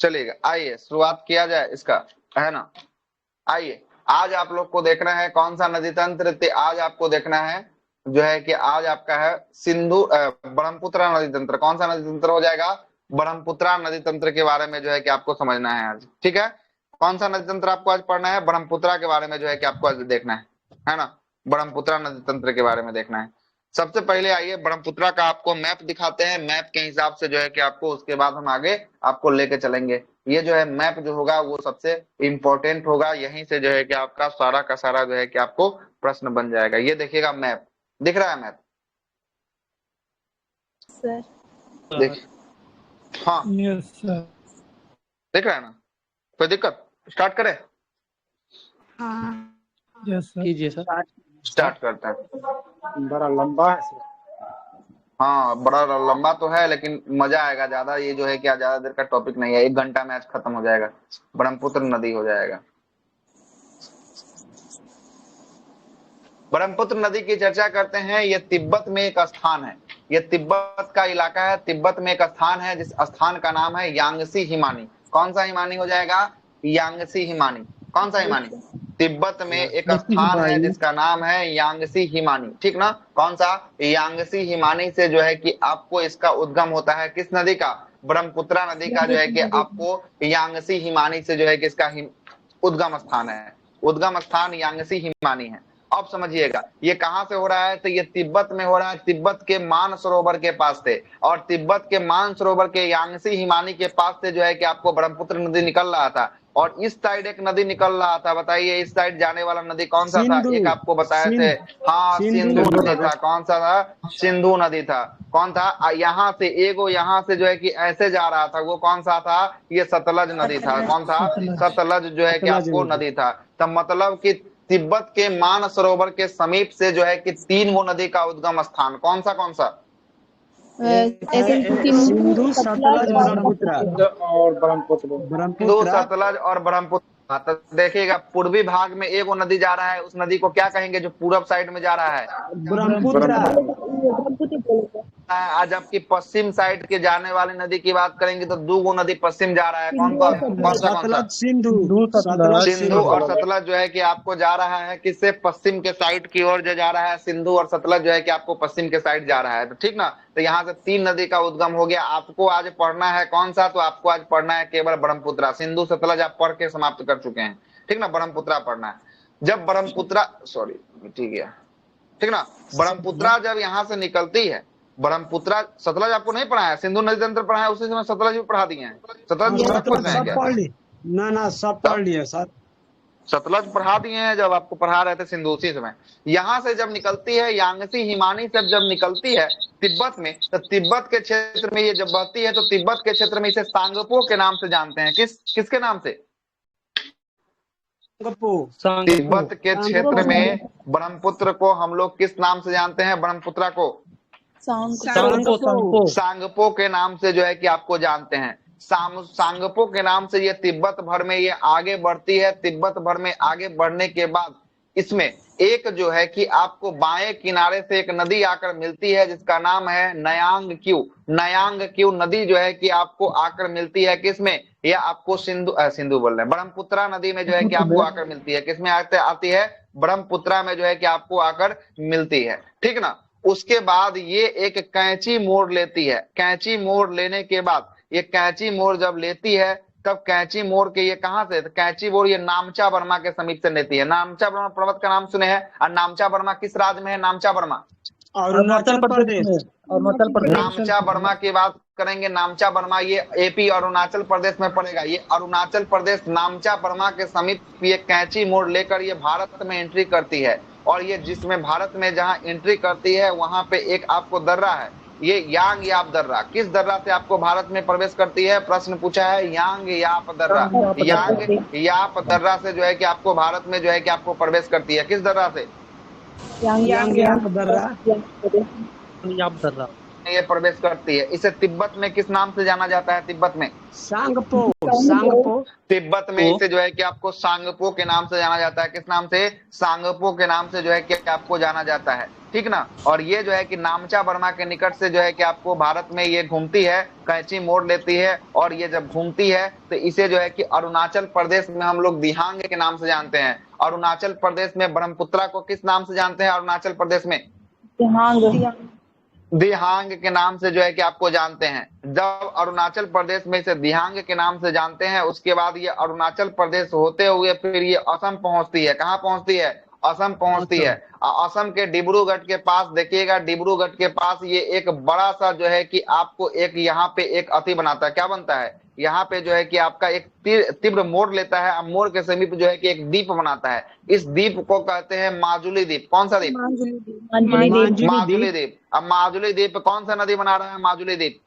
चलिएगा, आइए शुरुआत किया जाए इसका, है ना। आइए, आज आप लोग को देखना है कौन सा नदी तंत्र। आज आपको देखना है जो है कि आज आपका है ब्रह्मपुत्रा नदी तंत्र। कौन सा नदी तंत्र हो जाएगा? ब्रह्मपुत्रा नदी तंत्र के बारे में जो है कि आपको समझना है आज, ठीक है। कौन सा नदी तंत्र आपको आज पढ़ना है? ब्रह्मपुत्रा के बारे में जो है कि आपको आज देखना है ना। ब्रह्मपुत्रा नदी तंत्र के बारे में देखना है। सबसे पहले आइए ब्रह्मपुत्रा का आपको मैप दिखाते हैं। मैप के हिसाब से जो है कि आपको उसके बाद हम आगे आपको लेके चलेंगे। ये जो है मैप जो होगा वो सबसे इंपॉर्टेंट होगा। यहीं से जो है कि आपका सारा का सारा जो है कि आपको प्रश्न बन जाएगा। ये देखिएगा मैप, दिख रहा है मैप? सर देख, हाँ यस सर। दिख रहा है ना? कोई दिक्कत? स्टार्ट करें? हाँ यस सर। कीजिए सर। स्टार्ट करते हैं। बड़ा लंबा है सर। हाँ बड़ा लंबा तो है, लेकिन मजा आएगा ज्यादा। ये जो है कि ज्यादा देर का टॉपिक नहीं है, 1 घंटा में आज खत्म हो जाएगा। ब्रह्मपुत्र नदी हो जाएगा। ब्रह्मपुत्र नदी की चर्चा करते हैं। ये तिब्बत में एक स्थान है, ये तिब्बत का इलाका है। तिब्बत में एक स्थान है जिस स्थान का नाम है यांगसी हिमानी। कौन सा हिमानी हो जाएगा? यांगसी हिमानी। कौन सा हिमानी? तिब्बत में एक स्थान है जिसका नाम है यांगसी हिमानी, ठीक ना। कौन सा? यांगसी हिमानी से जो है कि आपको इसका उद्गम होता है। किस नदी का? ब्रह्मपुत्रा नदी का जो है कि आपको यांगसी हिमानी से जो है कि इसका उद्गम स्थान है। उद्गम स्थान यांगसी हिमानी है। अब समझिएगा ये कहां से हो रहा है? तो ये तिब्बत में हो रहा है। तिब्बत के मानसरोवर के पास से, और तिब्बत के मानसरोवर के यांगसी हिमानी के पास से जो है कि आपको ब्रह्मपुत्र नदी निकल रहा था। और इस साइड एक नदी निकल रहा था। बताइए इस साइड जाने वाला नदी कौन सा था? एक आपको बताए थे, हाँ सिंधु नदी था। कौन सा था? सिंधु नदी था। कौन था? यहाँ से एगो, यहाँ से जो है कि ऐसे जा रहा था, वो कौन सा था? ये सतलज नदी था। कौन था? सतलज जो है कि आपको नदी था। तब मतलब कि तिब्बत के मानसरोवर के समीप से जो है कि 3 नदी का उद्गम स्थान। कौन सा कौन सा? सिंधु, सतलज और ब्रह्मपुत्र। सिंधु, सतलज और ब्रह्मपुत्र। तो देखिएगा पूर्वी भाग में एक नदी जा रहा है, उस नदी को क्या कहेंगे जो पूरब साइड में जा रहा है? आज आपकी पश्चिम साइड के जाने वाली नदी की बात करेंगे तो 2 नदी पश्चिम जा रहा है। कौन सा? सिंधु और सतलज जो है कि आपको जा रहा है किससे? पश्चिम के साइड की ओर जो जा रहा है। सिंधु और सतलज जो है कि आपको पश्चिम के साइड जा रहा है, तो ठीक ना। तो यहाँ से 3 नदी का उद्गम हो गया। आपको आज पढ़ना है कौन सा? तो आपको आज पढ़ना है केवल ब्रह्मपुत्रा। सिंधु सतलज आप पढ़ के समाप्त कर चुके हैं, ठीक ना। ब्रह्मपुत्रा पढ़ना है। जब ब्रह्मपुत्रा, सॉरी ठीक है, ठीक ना। ब्रह्मपुत्रा जब यहाँ से निकलती है, ब्रह्मपुत्रा, सतलज आपको नहीं पढ़ा है, सिंधु नदी तंत्र पढ़ा है, उसी समय सतलज भी पढ़ा दिए हैं। सतलज ना सब पढ़ लिए सर। सतलज पढ़ा दिए हैं जब आपको पढ़ा रहे थे सिंधु, उसी समय। यहाँ से जब निकलती है यांगसी हिमानी से जब निकलती है तिब्बत में, तो तिब्बत के क्षेत्र में ये जब बहती है तो तिब्बत के क्षेत्र में इसे सांगपो के नाम से जानते हैं। किसके नाम से? तिब्बत के क्षेत्र में ब्रह्मपुत्र को हम लोग किस नाम से जानते हैं? ब्रह्मपुत्रा को सांगपो के नाम से जो है कि आपको जानते हैं। सांगपो के नाम से ये तिब्बत भर में ये आगे बढ़ती है। तिब्बत भर में आगे बढ़ने के बाद इसमें एक जो है कि आपको बाएं किनारे से एक नदी आकर मिलती है जिसका नाम है नयांग क्यू। नयांग क्यू नदी जो है कि आपको आकर मिलती है किसमें? यह आपको सिंधु बोल रहे हैं, ब्रह्मपुत्रा नदी में जो है कि आपको आकर मिलती है। किसमें आती है? ब्रह्मपुत्रा में जो है कि आपको आकर मिलती है, ठीक ना। उसके बाद ये एक कैंची मोड़ लेती है। कैंची मोड़ लेने के बाद ये कैंची मोड़ जब लेती है तब कैंची मोड़ के ये कहां से? कैंची मोड़ ये नामचा बर्मा के समीप से लेती है। नामचा बर्मा पर्वत का नाम सुने हैं? और नामचा बर्मा किस राज्य में है? नामचा बर्मा अरुणाचल प्रदेश। नामचा बर्मा की बात करेंगे। नामचा बर्मा ये एपी अरुणाचल प्रदेश में पड़ेगा। ये अरुणाचल प्रदेश नामचा बर्मा के समीप ये कैंची मोड़ लेकर ये भारत में एंट्री करती है। और ये जिसमें भारत में जहां एंट्री करती है वहां पे एक आपको दर्रा है, ये यांग याप दर्रा। किस दर्रा से आपको भारत में प्रवेश करती है? प्रश्न पूछा है, यांग याप दर्रा। यांग याप दर्रा से जो है कि आपको भारत में जो है कि आपको प्रवेश करती है। किस दर्रा से? यांग याप दर्रा। ये प्रवेश करती है। इसे तिब्बत में किस नाम से जाना जाता है? तिब्बत में सांगपो सांगपो तिब्बत में इसे जो है कि आपको सांगपो के नाम से जाना जाता है। किस नाम से? सांगपो के नाम से जो है कि आपको जाना जाता है, ठीक ना। और ये जो है कि नामचा बर्मा के निकट से जो है कि आपको भारत में ये घूमती है, कैंची मोड़ लेती है, और ये जब घूमती है तो इसे जो है कि अरुणाचल प्रदेश में हम लोग दिहांग के नाम से जानते हैं। अरुणाचल प्रदेश में ब्रह्मपुत्रा को किस नाम से जानते हैं? अरुणाचल प्रदेश में दिहांग के नाम से जो है कि आपको जानते हैं। जब अरुणाचल प्रदेश में इसे दिहांग के नाम से जानते हैं, उसके बाद ये अरुणाचल प्रदेश होते हुए फिर ये असम पहुंचती है। कहां पहुंचती है? असम पहुंचती है। असम के डिब्रूगढ़ के पास देखिएगा, डिब्रूगढ़ के पास ये एक बड़ा सा जो है कि आपको एक यहाँ पे एक अति बनाता है। क्या बनता है? यहाँ पे जो है कि आपका एक तीव्र मोड़ लेता है, अब मोड़ के समीप जो है कि एक द्वीप बनाता है। इस द्वीप को कहते हैं माजुली द्वीप। कौन सा द्वीप? माजुली द्वीप। अब माजुली द्वीप कौन सा नदी बना रहा है? माजुली द्वीप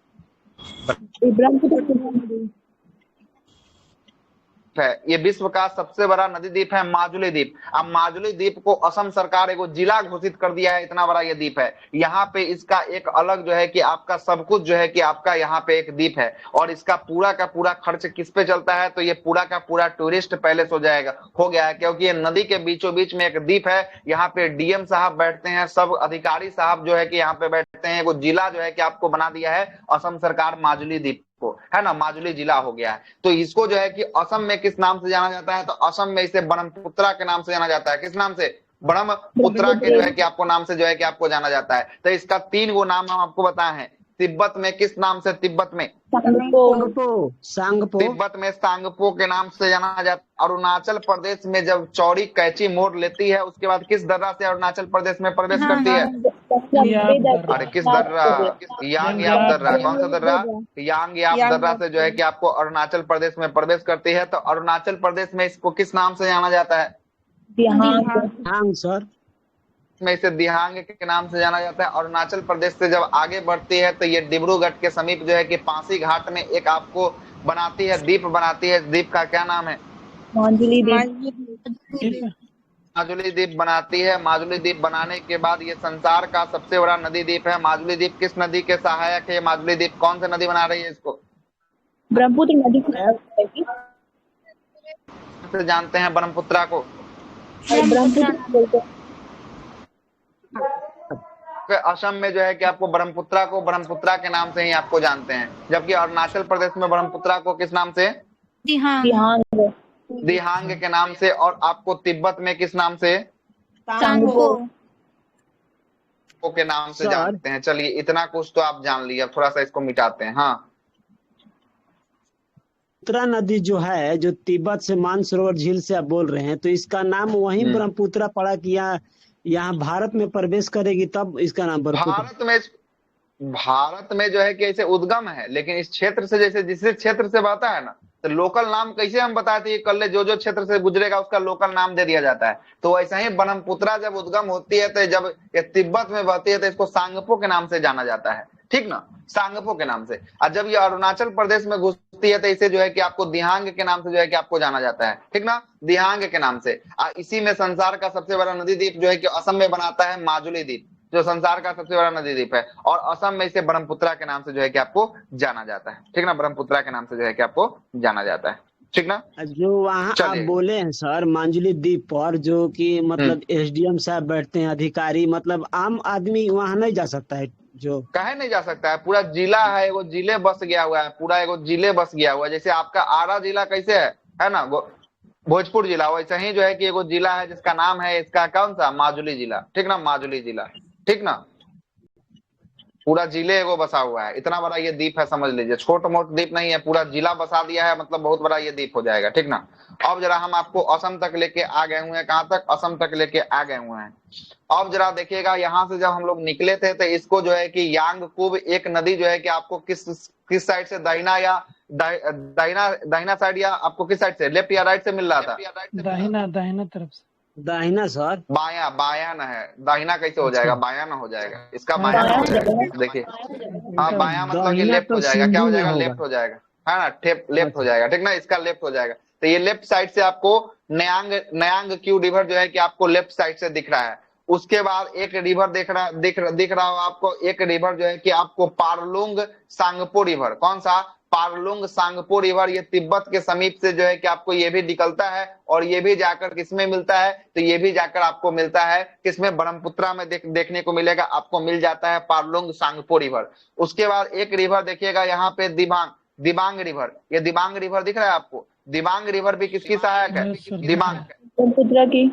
है। ये विश्व का सबसे बड़ा नदी द्वीप है माजुली द्वीप। अब माजुली द्वीप को असम सरकार एक जिला घोषित कर दिया है, इतना बड़ा ये द्वीप है। यहाँ पे इसका एक अलग जो है कि आपका सब कुछ जो है कि आपका यहाँ पे एक द्वीप है, और इसका पूरा का पूरा खर्च किस पे चलता है? तो ये पूरा का पूरा टूरिस्ट पैलेस हो गया है, क्योंकि ये नदी के बीचों बीच में एक द्वीप है। यहाँ पे डीएम साहब बैठते हैं, सब अधिकारी साहब जो है कि यहाँ पे बैठते हैं। वो जिला जो है कि आपको बना दिया है असम सरकार माजुली द्वीप को, है ना, माजुली जिला हो गया है। तो इसको जो है कि असम में किस नाम से जाना जाता है? तो असम में इसे ब्रह्मपुत्रा के नाम से जाना जाता है। किस नाम से? ब्रह्मपुत्रा के जो है कि आपको नाम से जो है कि आपको जाना जाता है। तो इसका 3 गो नाम हम आपको बताए हैं। तिब्बत में किस नाम से? तिब्बत में सांगपो तिब्बत में सांगपो के नाम से जाना जाता। अरुणाचल प्रदेश में जब चौड़ी कैची मोड़ लेती है, उसके बाद किस दर्रा से अरुणाचल प्रदेश में प्रवेश करती है? अरे किस दर्रा? यांग याप दर्रा। कौन सा दर्रा? यांग याप दर्रा से जो है कि आपको अरुणाचल प्रदेश में प्रवेश करती है। तो अरुणाचल प्रदेश में इसको किस नाम से जाना जाता है? दिहांग सर में इसे दिहांग के नाम से जाना जाता है। अरुणाचल प्रदेश से जब आगे बढ़ती है तो ये डिब्रूगढ़ के समीप जो है कि पासी घाट में एक आपको बनाती है, द्वीप बनाती है। द्वीप का क्या नाम है? माजुली द्वीप बनाती है। माजुली द्वीप बनाने के बाद ये संसार का सबसे बड़ा नदी द्वीप है। माजुली द्वीप किस नदी के सहायक है? माजुली द्वीप कौन सा नदी बना रही है इसको? ब्रह्मपुत्र नदी से जानते हैं ब्रह्मपुत्रा को? असम में जो है कि आपको ब्रह्मपुत्रा को ब्रह्मपुत्रा के नाम से ही आपको जानते हैं, जबकि अरुणाचल प्रदेश में ब्रह्मपुत्रा को किस नाम से? दिहांग के नाम से। और आपको तिब्बत में किस नाम से? सांगपो के नाम से जानते हैं। चलिए इतना कुछ तो आप जान लिए, अब थोड़ा सा इसको मिटाते हैं। हाँ, ब्रह्मपुत्रा नदी जो है, जो तिब्बत से मानसरोवर झील से आप बोल रहे हैं, तो इसका नाम वहीं ब्रह्मपुत्रा पड़ा कि यहाँ भारत में प्रवेश करेगी तब इसका नाम भारत में जो है कि ऐसे उद्गम है, लेकिन इस क्षेत्र से जैसे जिस क्षेत्र से बहता है ना, तो लोकल नाम कैसे हम बताते हैं? कल जो क्षेत्र से गुजरेगा उसका लोकल नाम दे दिया जाता है। तो वैसा ही ब्रह्मपुत्रा जब उद्गम होती है, तो जब ये तिब्बत में बहती है तो इसको सांगपो के नाम से जाना जाता है, ठीक ना, सांगपो के नाम से। और जब ये अरुणाचल प्रदेश में घुसती है तो इसे जो है कि आपको दिहांग के नाम से जो है कि आपको जाना जाता है, ठीक ना, दिहांग के नाम से। इसी में संसार का सबसे बड़ा नदी द्वीप जो है कि असम में बनाता है माजुली द्वीप, जो संसार का सबसे बड़ा नदी द्वीप है। और असम में इसे ब्रह्मपुत्रा के नाम से जो है कि आपको जाना जाता है, ठीक ना, ब्रह्मपुत्रा के नाम से जो है कि आपको जाना जाता है, ठीक ना। जो वहाँ आप बोले हैं सर माजुली द्वीप पर, जो कि मतलब एसडीएम साहब बैठते हैं, अधिकारी, मतलब आम आदमी वहाँ नहीं जा सकता है? जो कहे नहीं जा सकता है, पूरा जिला है, एगो जिले बस गया हुआ है, पूरा एगो जिले बस गया हुआ है। जैसे आपका आरा जिला कैसे है ना, भोजपुर जिला, वैसे ही जो है कि एगो जिला है जिसका नाम है इसका कौन सा? माजुली जिला, ठीक ना, माजुली जिला, ठीक ना। पूरा जिले एगो बसा हुआ है, इतना बड़ा ये द्वीप है, समझ लीजिए, छोट मोट द्वीप नहीं है, पूरा जिला बसा दिया है, मतलब बहुत बड़ा ये द्वीप हो जाएगा, ठीक ना। अब जरा हम आपको असम तक लेके आ गए हुए हैं। कहां तक? असम तक लेके आ गए हुए हैं। अब जरा देखिएगा, यहाँ से जब हम लोग निकले थे तो इसको जो है कि यांगकुब एक नदी जो है कि आपको किस साइड से, दाहिना या दाहिना साइड, या आपको किस साइड से, लेफ्ट या राइट से मिल रहा था? दाहिना तरफ से। दाहिना सर, बाया ना है, दाहिना कैसे हो जाएगा? बाया ना हो जाएगा, इसका बाया ना हो जाएगा। देखिए, हाँ, बाया मतलब कि लेफ्ट हो जाएगा। क्या हो जाएगा? लेफ्ट हो जाएगा, है ना, लेफ्ट हो जाएगा, ठीक ना, इसका लेफ्ट हो जाएगा। तो ये लेफ्ट साइड से आपको नयांग क्यू रिवर जो है कि आपको लेफ्ट साइड से दिख रहा है। उसके बाद एक रिवर दिख रहा हो आपको, एक रिवर जो है कि आपको पारलुंग सांगपो रिवर। कौन सा? पारलुंग सांगपो रिवर। ये तिब्बत के समीप से जो है कि आपको ये भी निकलता है और ये भी जाकर किसमें मिलता है? तो ये भी जाकर आपको मिलता है किसमें? ब्रह्मपुत्रा में देखने को मिलेगा, आपको मिल जाता है पारलुंग सांगपो रिवर। उसके बाद एक रिवर देखिएगा यहाँ पे दिबांग रिवर। ये दिबांग रिवर दिख रहा है आपको? दिबांग रिवर भी किसकी सहायक है? दिबांग ब्रह्मपुत्रा की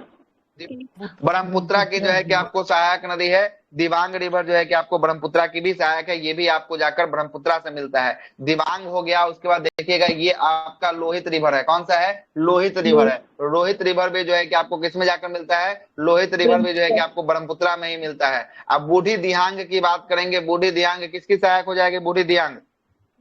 ब्रह्मपुत्रा की जो है कि आपको सहायक नदी है। दिबांग रिवर जो है कि आपको ब्रह्मपुत्रा की भी सहायक है, ये भी आपको जाकर ब्रह्मपुत्रा से मिलता है। दिबांग हो गया। उसके बाद देखिएगा ये आपका लोहित रिवर है। कौन सा है? लोहित रिवर है। लोहित रिवर भी जो है कि आपको किसमें जाकर मिलता है? लोहित रिवर भी जो है कि आपको ब्रह्मपुत्रा में ही मिलता है। अब बूढ़ी दिहांग की बात करेंगे। बूढ़ी दिहांग किसकी सहायक हो जाएगी? बूढ़ी दिहांग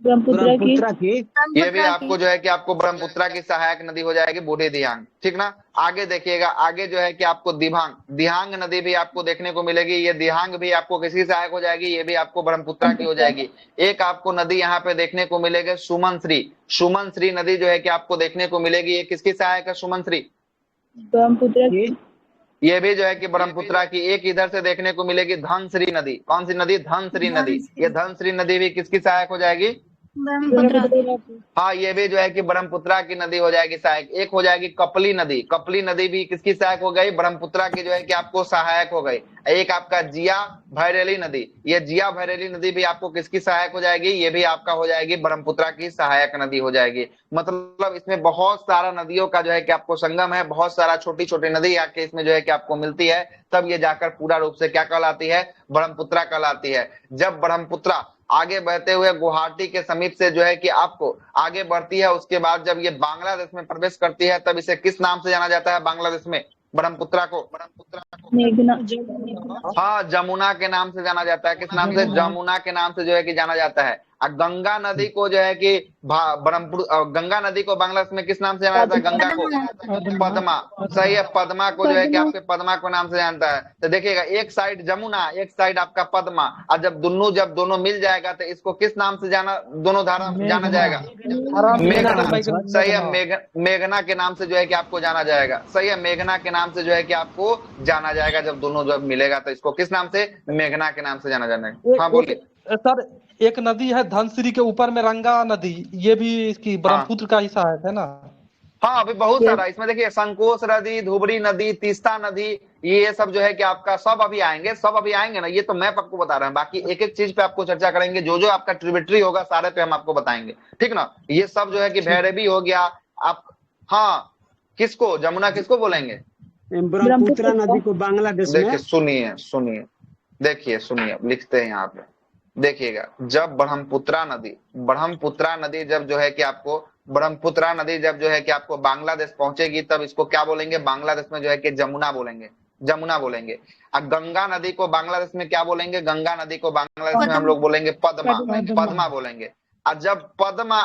ब्रह्मपुत्रा की ये भी आपको जो है कि आपको ब्रह्मपुत्रा की सहायक नदी हो जाएगी बूढ़ी दिहांग। ठीक ना? आगे देखिएगा, आगे जो है कि आपको दिहांग नदी भी आपको देखने को मिलेगी। ये दिहांग भी आपको किसकी सहायक हो जाएगी? ये भी आपको ब्रह्मपुत्रा की हो जाएगी। एक आपको नदी यहाँ पे देखने को मिलेगी सुमन श्री नदी जो है कि आपको देखने को मिलेगी। ये किसकी सहायक है? सुमन श्री ब्रह्मपुत्रा की ये भी जो है कि ब्रह्मपुत्रा की। एक इधर से देखने को मिलेगी धनश्री नदी। कौन सी नदी? धनश्री नदी। ये धनश्री नदी भी किसकी सहायक हो जाएगी? हाँ, ये भी जो है कि ब्रह्मपुत्रा की नदी हो जाएगी सहायक। एक हो जाएगी कपली नदी। कपली नदी भी किसकी सहायक हो गई? ब्रह्मपुत्रा की जो है कि आपको सहायक हो गई। एक आपका जिया भैरेली नदी। ये जिया भैरेली नदी भी आपको किसकी सहायक हो जाएगी? ये भी आपका हो जाएगी ब्रह्मपुत्रा की सहायक नदी हो जाएगी। मतलब इसमें बहुत सारा नदियों का जो है कि आपको संगम है, बहुत सारा छोटी छोटी नदी आके इसमें जो है कि आपको मिलती है, तब ये जाकर पूरा रूप से क्या कहलाती है? ब्रह्मपुत्रा कहलाती है। जब ब्रह्मपुत्रा आगे बढ़ते हुए गुवाहाटी के समीप से जो है कि आपको आगे बढ़ती है, उसके बाद जब ये बांग्लादेश में प्रवेश करती है, तब इसे किस नाम से जाना जाता है बांग्लादेश में? ब्रह्मपुत्रा को मेघना हाँ, जमुना के नाम से जाना जाता है। किस नाम से? जमुना के नाम से जो है कि जाना जाता है। और गंगा नदी को जो है कि गंगा नदी को बांग्लादेश में किस नाम से जाना जाता है? गंगा को पद्मा। सही है, पद्मा को जो है कि आपके पद्मा को नाम से जानता है। तो देखिएगा, एक साइड जमुना, एक साइड आपका पद्मा, और जब दोनों मिल जाएगा तो इसको किस नाम से दोनों धारा जाना जाएगा? मेघना। सही है, मेघना के नाम से जो है कि आपको जाना जाएगा। सही है, मेघना के नाम से जो है कि आपको जाना जाएगा। जब दोनों जब मिलेगा तो इसको किस नाम से? मेघना के नाम से जाना जाएगा। हाँ बोलिए सर। एक नदी है धनश्री के ऊपर में रंगा नदी, ये भी इसकी ब्रह्मपुत्र का ही सहायक है ना? हाँ, अभी बहुत सारा इसमें देखिए, संकोच नदी, धुबरी नदी, तीस्ता नदी, ये सब जो है कि आपका सब अभी आएंगे ना। ये तो मैप आपको बता रहे हैं, बाकी एक एक चीज पे आपको चर्चा करेंगे। जो जो आपका ट्रिब्यूटरी होगा सारे पे हम आपको बताएंगे। ठीक ना? ये सब जो है कि भैरवी हो गया आप। हाँ, किसको जमुना किसको बोलेंगे? ब्रह्मपुत्रा नदी को बांग्लादेश में। देखिए सुनिए, लिखते हैं यहाँ पे। देखिएगा, जब ब्रह्मपुत्रा नदी जब जो है कि आपको ब्रह्मपुत्रा नदी जब जो है कि आपको बांग्लादेश पहुंचेगी, तब इसको क्या बोलेंगे? बांग्लादेश में जो है कि जमुना बोलेंगे। और गंगा नदी को बांग्लादेश में क्या बोलेंगे? गंगा नदी को बांग्लादेश में हम लोग बोलेंगे पद्मा बोलेंगे। और जब पद्मा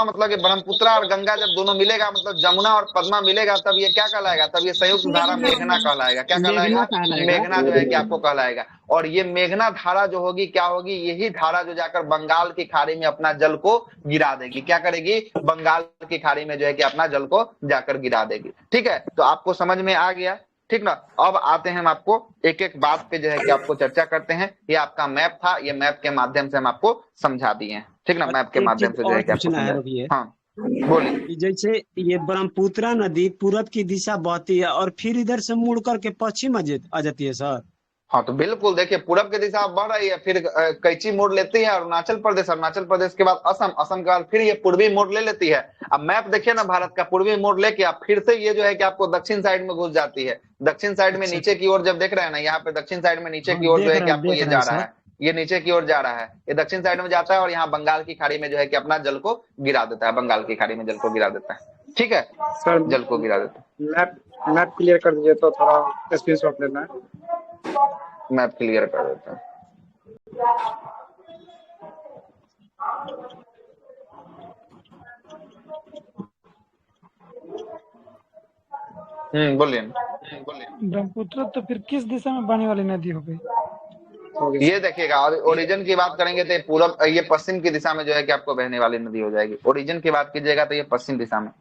मतलब कि ब्रह्मपुत्रा और गंगा जब दोनों मिलेगा, मतलब जमुना और पद्मा मिलेगा, तब ये क्या कहलाएगा? तब ये संयुक्त धारा मेघना कहलाएगा। क्या कहलाएगा? मेघना जो है कि आपको कहलाएगा। और ये मेघना धारा जो होगी, क्या होगी? यही धारा जो जाकर बंगाल की खाड़ी में अपना जल को गिरा देगी। क्या करेगी? बंगाल की खाड़ी में जो है कि अपना जल को जाकर गिरा देगी। ठीक है, तो आपको समझ में आ गया? ठीक ना? अब आते हैं हम आपको एक एक बात पे जो है कि आपको चर्चा करते हैं। ये आपका मैप था, ये मैप के माध्यम से हम आपको समझा दिए हैं। ठीक ना? मैप के माध्यम से जो है कि आपको समझा। हाँ बोलिए। जैसे ये ब्रह्मपुत्रा नदी पूरब की दिशा बहती है और फिर इधर से मुड़ करके पश्चिम आ जाती है सर। हाँ, तो बिल्कुल देखिए, पूरब की दिशा बढ़ रही है, फिर कैची मोड़ लेती है अरुणाचल प्रदेश के बाद असम के बाद फिर ये पूर्वी मोड़ ले लेती है। अब मैप देखिए ना, भारत का पूर्वी मोड़ लेके अब फिर से ये जो है कि आपको दक्षिण साइड में घुस जाती है। दक्षिण साइड में नीचे की ओर जब देख रहे हैं ना, यहाँ पे दक्षिण साइड में नीचे की ओर जो है कि आपको ये जा रहा है, ये नीचे की ओर जा रहा है, ये दक्षिण साइड में जाता है और यहाँ बंगाल की खाड़ी में जो है कि अपना जल को गिरा देता है। बंगाल की खाड़ी में जल को गिरा देता है। ठीक है सर, जल को गिरा देता है। मैप क्लियर कर दीजिए तो थोड़ा स्क्रीनशॉट लेना है। मैप क्लियर कर देता है। बोलिए। ब्रह्मपुत्र तो फिर किस दिशा में बहने वाली नदी हो गई? ये देखिएगा, ओरिजिन की बात करेंगे तो पूरब, ये पश्चिम की दिशा में जो है कि आपको बहने वाली नदी हो जाएगी। ओरिजिन की बात कीजिएगा तो ये पश्चिम दिशा में।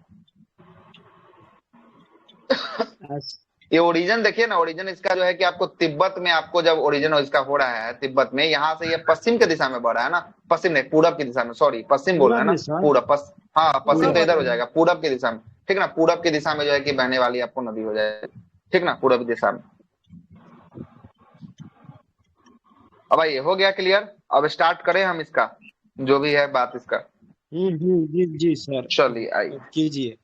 ये ओरिजिन देखिए ना, ओरिजिन इसका जो है कि आपको तिब्बत में आपको जब ओरिजिन इसका हो रहा है तिब्बत में, यहाँ से ये पश्चिम के दिशा में बढ़ रहा है ना, पश्चिम नहीं पूरब की दिशा में, सॉरी पश्चिम बोल रहे पूरब हैं ना, में सर, पूरब हाँ पश्चिम तो पूरब। इधर हो जाएगा, पूरब की दिशा में, ठीक ना, पूरब की दिशा में जो है कि बहने वाली आपको नदी हो जाएगी, ठीक ना, पूरब की दिशा में। अब ये हो गया क्लियर। अब स्टार्ट करें हम इसका जो भी है बात इसका। जी जी सर, चलिए आइए, कीजिए।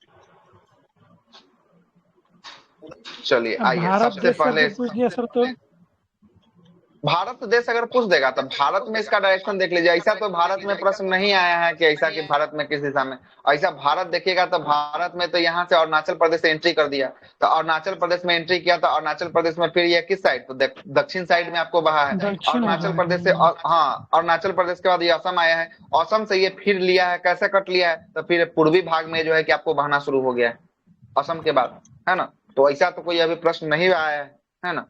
चलिए अब आइए, भारत सबसे देश से पहले अगर पूछ दिया सर तो भारत देश अगर पूछ देगा तो भारत में इसका डायरेक्शन देख लीजिए। ऐसा तो भारत में प्रश्न नहीं आया है कि ऐसा कि भारत में किस दिशा में, ऐसा भारत देखिएगा तो भारत में तो यहाँ से अरुणाचल प्रदेश से एंट्री कर दिया, तो अरुणाचल प्रदेश में एंट्री किया तो अरुणाचल प्रदेश में फिर ये किस साइड, तो दक्षिण साइड में आपको बहा है दक्षिण अरुणाचल होगा। प्रदेश से। हाँ, अरुणाचल प्रदेश के बाद ये असम आया है, असम से ये फिर लिया है, कैसे कट लिया है, तो फिर पूर्वी भाग में जो है कि आपको बहना शुरू हो गया है असम के बाद, है ना। तो ऐसा तो कोई अभी प्रश्न नहीं आया है ना,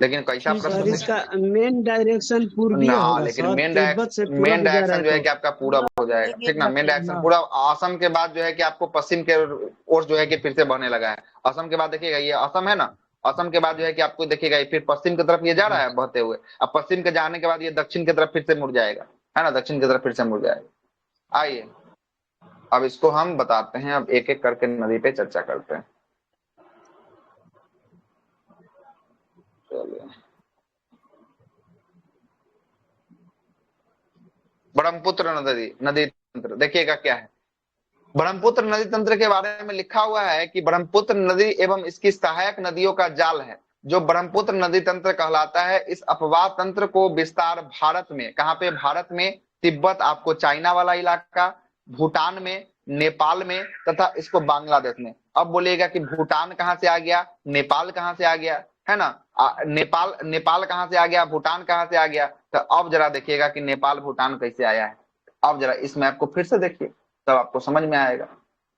लेकिन कैसा ठीक प्रश्न सर है। इसका मेन डायरेक्शन पूर्वीय ना, होगा लेकिन सर, तिब्बत से मेन पूरब जा रहा डायरेक्शन है जो है तो। कि आपका पूरब हो जाएगा, ठीक ना, मेन डायरेक्शन पूरा असम के बाद जो है कि आपको पश्चिम के ओर जो है कि फिर से बहने लगा है। असम के बाद देखिएगा ये असम है ना, असम के बाद जो है कि आपको देखिएगा ये फिर पश्चिम की तरफ ये जा रहा है बहते हुए, अब पश्चिम के जाने के बाद ये दक्षिण की तरफ फिर से मुड़ जाएगा, है ना, दक्षिण की तरफ फिर से मुड़ जाएगा। आइए अब इसको हम बताते हैं, अब एक एक करके नदी पे चर्चा करते हैं। चलिए, ब्रह्मपुत्र नदी तंत्र देखिएगा क्या है। ब्रह्मपुत्र नदी तंत्र के बारे में लिखा हुआ है कि ब्रह्मपुत्र नदी एवं इसकी सहायक नदियों का जाल है जो ब्रह्मपुत्र नदी तंत्र कहलाता है। इस अपवाद तंत्र को विस्तार भारत में, कहाँ पे, भारत में तिब्बत, आपको चाइना वाला इलाका, भूटान में, नेपाल में तथा इसको बांग्लादेश में। अब बोलिएगा कि भूटान कहाँ से आ गया, नेपाल कहाँ से आ गया, है ना, नेपाल कहाँ से आ गया, भूटान कहाँ से आ गया। तो अब जरा देखिएगा कि नेपाल भूटान कैसे आया है। अब जरा इस मैप को फिर से देखिए तब आपको समझ में आएगा।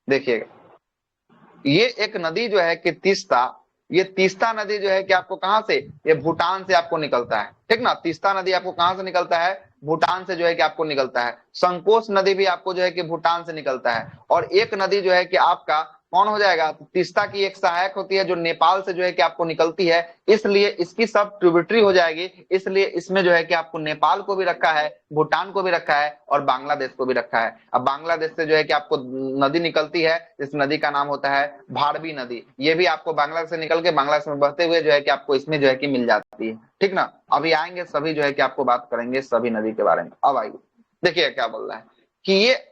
देखिएगा ये एक नदी जो है कि तीस्ता, ये तीस्ता नदी जो है कि आपको कहां से, ये भूटान से आपको निकलता है, ठीक ना। तीस्ता नदी आपको कहां से निकलता है, भूटान से जो है कि आपको निकलता है। संकोच नदी भी आपको जो है कि भूटान से निकलता है। और एक नदी जो है कि आपका कौन हो जाएगा, तीस्ता की एक सहायक होती है जो नेपाल से जो है कि आपको निकलती है, इसलिए इसकी सब ट्रिब्यूटरी हो जाएगी। इसलिए इसमें जो है कि आपको नेपाल को भी रखा है, भूटान को भी रखा है और बांग्लादेश को भी रखा है। अब बांग्लादेश से जो है कि आपको नदी निकलती है, इस नदी का नाम होता है भारबी नदी। ये भी आपको बांग्लादेश से निकल के बांग्लादेश में बहते हुए जो है कि आपको इसमें जो है कि मिल जाती है, ठीक ना। अभी आएंगे सभी जो है कि आपको बात करेंगे सभी नदी के बारे में। अब आइए देखिए क्या बोल रहा है कि ये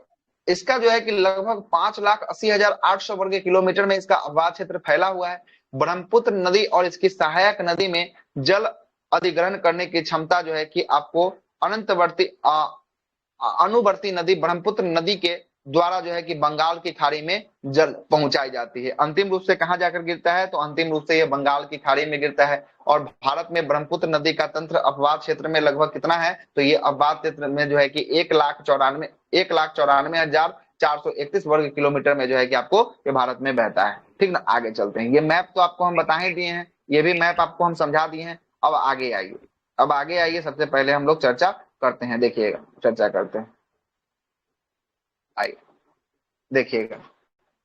इसका जो है कि लगभग 5,80,800 वर्ग किलोमीटर में इसका आबाद क्षेत्र फैला हुआ है। ब्रह्मपुत्र नदी और इसकी सहायक नदी में जल अधिग्रहण करने की क्षमता जो है कि आपको अनंतवर्ती अनुवर्ती नदी ब्रह्मपुत्र नदी के द्वारा जो है कि बंगाल की खाड़ी में जल पहुंचाई जाती है। अंतिम रूप से कहां जाकर गिरता है, तो अंतिम रूप से यह बंगाल की खाड़ी में गिरता है। और भारत में ब्रह्मपुत्र नदी का तंत्र अपवाद क्षेत्र में लगभग कितना है, तो ये अपवाद क्षेत्र में जो है कि 1,94,431 वर्ग किलोमीटर में जो है कि आपको ये भारत में बहता है, ठीक ना। आगे चलते हैं, ये मैप तो आपको हम बता ही दिए हैं, ये भी मैप आपको हम समझा दिए हैं। अब आगे आइए, अब आगे आइए, सबसे पहले हम लोग चर्चा करते हैं। देखिएगा चर्चा करते हैं, आइए देखिएगा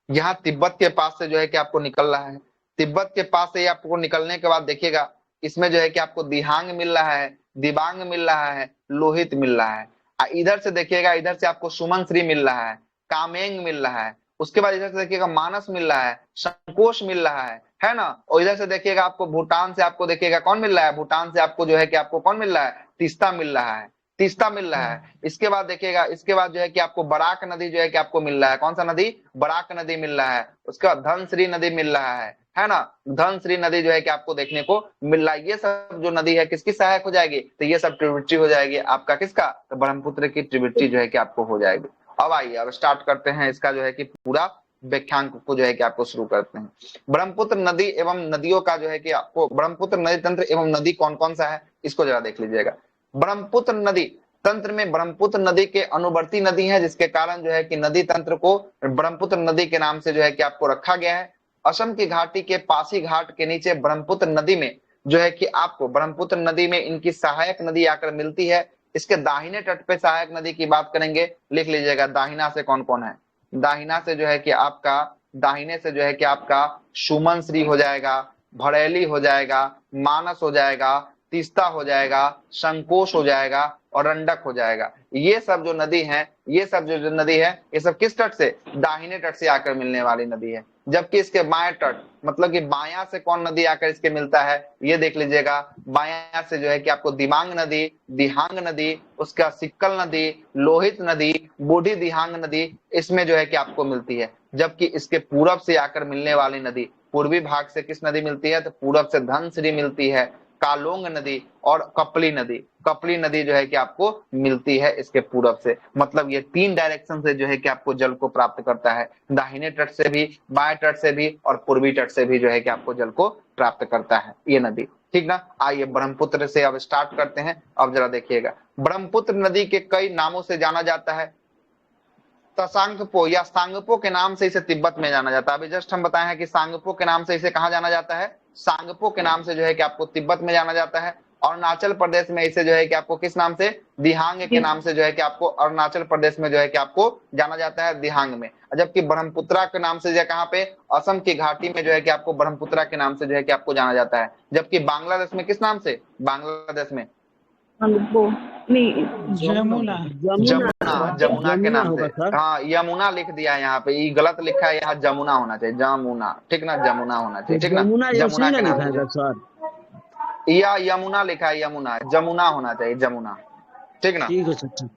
यहाँ तिब्बत के पास से जो है कि आपको निकल रहा है। तिब्बत के पास से आपको निकलने के बाद देखिएगा इसमें जो है कि आपको दिहांग मिल रहा है, दिबांग मिल रहा है, लोहित मिल रहा है। इधर से देखिएगा, इधर से आपको सुमन श्री मिल रहा है, कामेंग मिल रहा है। उसके बाद इधर से देखिएगा मानस मिल रहा है, संकोच मिल रहा है ना। और इधर से देखिएगा आपको भूटान से आपको देखिएगा कौन मिल रहा है, भूटान से आपको जो है कि आपको कौन मिल रहा है, तीस्ता मिल रहा है, तीस्ता मिल रहा है। इसके बाद देखिएगा, इसके बाद जो है कि आपको बराक नदी जो है कि आपको मिल रहा है, कौन सा नदी, बराक नदी मिल रहा है। उसके बाद धनश्री नदी मिल रहा है ना, धनश्री नदी जो है कि आपको देखने को मिल रहा है। ये सब जो नदी है किसकी सहायक हो जाएगी, तो ये सब ट्रिब्यूटरी हो जाएगी आपका किसका, तो ब्रह्मपुत्र की ट्रिब्यूटरी जो है कि आपको हो जाएगी। अब आइए अब स्टार्ट करते हैं इसका जो है कि पूरा व्याख्यांक को जो है कि आपको शुरू करते हैं। ब्रह्मपुत्र नदी एवं नदियों का जो है कि आपको ब्रह्मपुत्र नदी तंत्र एवं नदी कौन कौन सा है इसको जरा देख लीजिएगा। ब्रह्मपुत्र नदी तंत्र में ब्रह्मपुत्र नदी के अनुवर्ती नदी है, जिसके कारण जो है कि नदी तंत्र को ब्रह्मपुत्र नदी के नाम से जो है कि आपको रखा गया है। असम की घाटी के पासी घाट के नीचे ब्रह्मपुत्र नदी में जो है कि आपको ब्रह्मपुत्र नदी में इनकी सहायक नदी आकर मिलती है। इसके दाहिने तट पे सहायक नदी की बात करेंगे, लिख लीजिएगा दाहिना से कौन कौन है। दाहिना से जो है कि आपका, दाहिने से जो है कि आपका सुमन श्री हो जाएगा, भड़ैली हो जाएगा, मानस हो जाएगा, तीस्ता हो जाएगा, संकोश हो जाएगा और रंडक हो जाएगा। ये सब जो नदी है, ये सब जो नदी है, ये सब किस तट से, दाहिने तट से आकर मिलने वाली नदी है। जबकि इसके बाएं तट, मतलब कि बायां से कौन नदी आकर इसके मिलता है, ये देख लीजिएगा। बायां से जो है कि आपको दिमांग नदी, दिहांग नदी, उसका सिक्कल नदी, लोहित नदी, बूढ़ी दिहांग नदी, इसमें जो है कि आपको मिलती है। जबकि इसके पूरब से आकर मिलने वाली नदी, पूर्वी भाग से किस नदी मिलती है, तो पूरब से धनसिरी मिलती है, कालोंग नदी और कपली नदी। कपली नदी जो है कि आपको मिलती है इसके पूरब से। मतलब ये तीन डायरेक्शन से जो है कि आपको जल को प्राप्त करता है, दाहिने तट से भी, बाएं तट से भी और पूर्वी तट से भी जो है कि आपको जल को प्राप्त करता है ये नदी। ठीक ना। आइए ब्रह्मपुत्र से अब स्टार्ट करते हैं। अब जरा देखिएगा, ब्रह्मपुत्र नदी के कई नामों से जाना जाता है। तसांगपो या सांगपो के नाम से इसे तिब्बत में जाना जाता है। अभी जस्ट हम बताए हैं कि सांगपो के नाम से इसे कहा जाना जाता है, सांगपो के नाम से जो है कि आपको तिब्बत में जाना जाता है। अरुणाचल प्रदेश में इसे जो है कि आपको किस नाम से, दिहांग के नाम से जो है कि आपको अरुणाचल प्रदेश में जो है कि आपको जाना जाता है, दिहांग में। जबकि ब्रह्मपुत्रा के नाम से जो है कहाँ पे, असम की घाटी में जो है कि आपको ब्रह्मपुत्रा के नाम से जो है कि आपको जाना जाता है। जबकि बांग्लादेश में किस नाम से, बांग्लादेश में वो नहीं, जमुना। जमुना के नाम से। हाँ, यमुना लिख दिया है यहाँ पे, ये गलत लिखा है, यहाँ जमुना होना चाहिए, जमुना। ठीक ना, जमुना होना चाहिए। ठीक ना, जमुना के नाम से, या यमुना लिखा है, यमुना, जमुना होना चाहिए, जमुना। ठीक ना। ठीक है सर।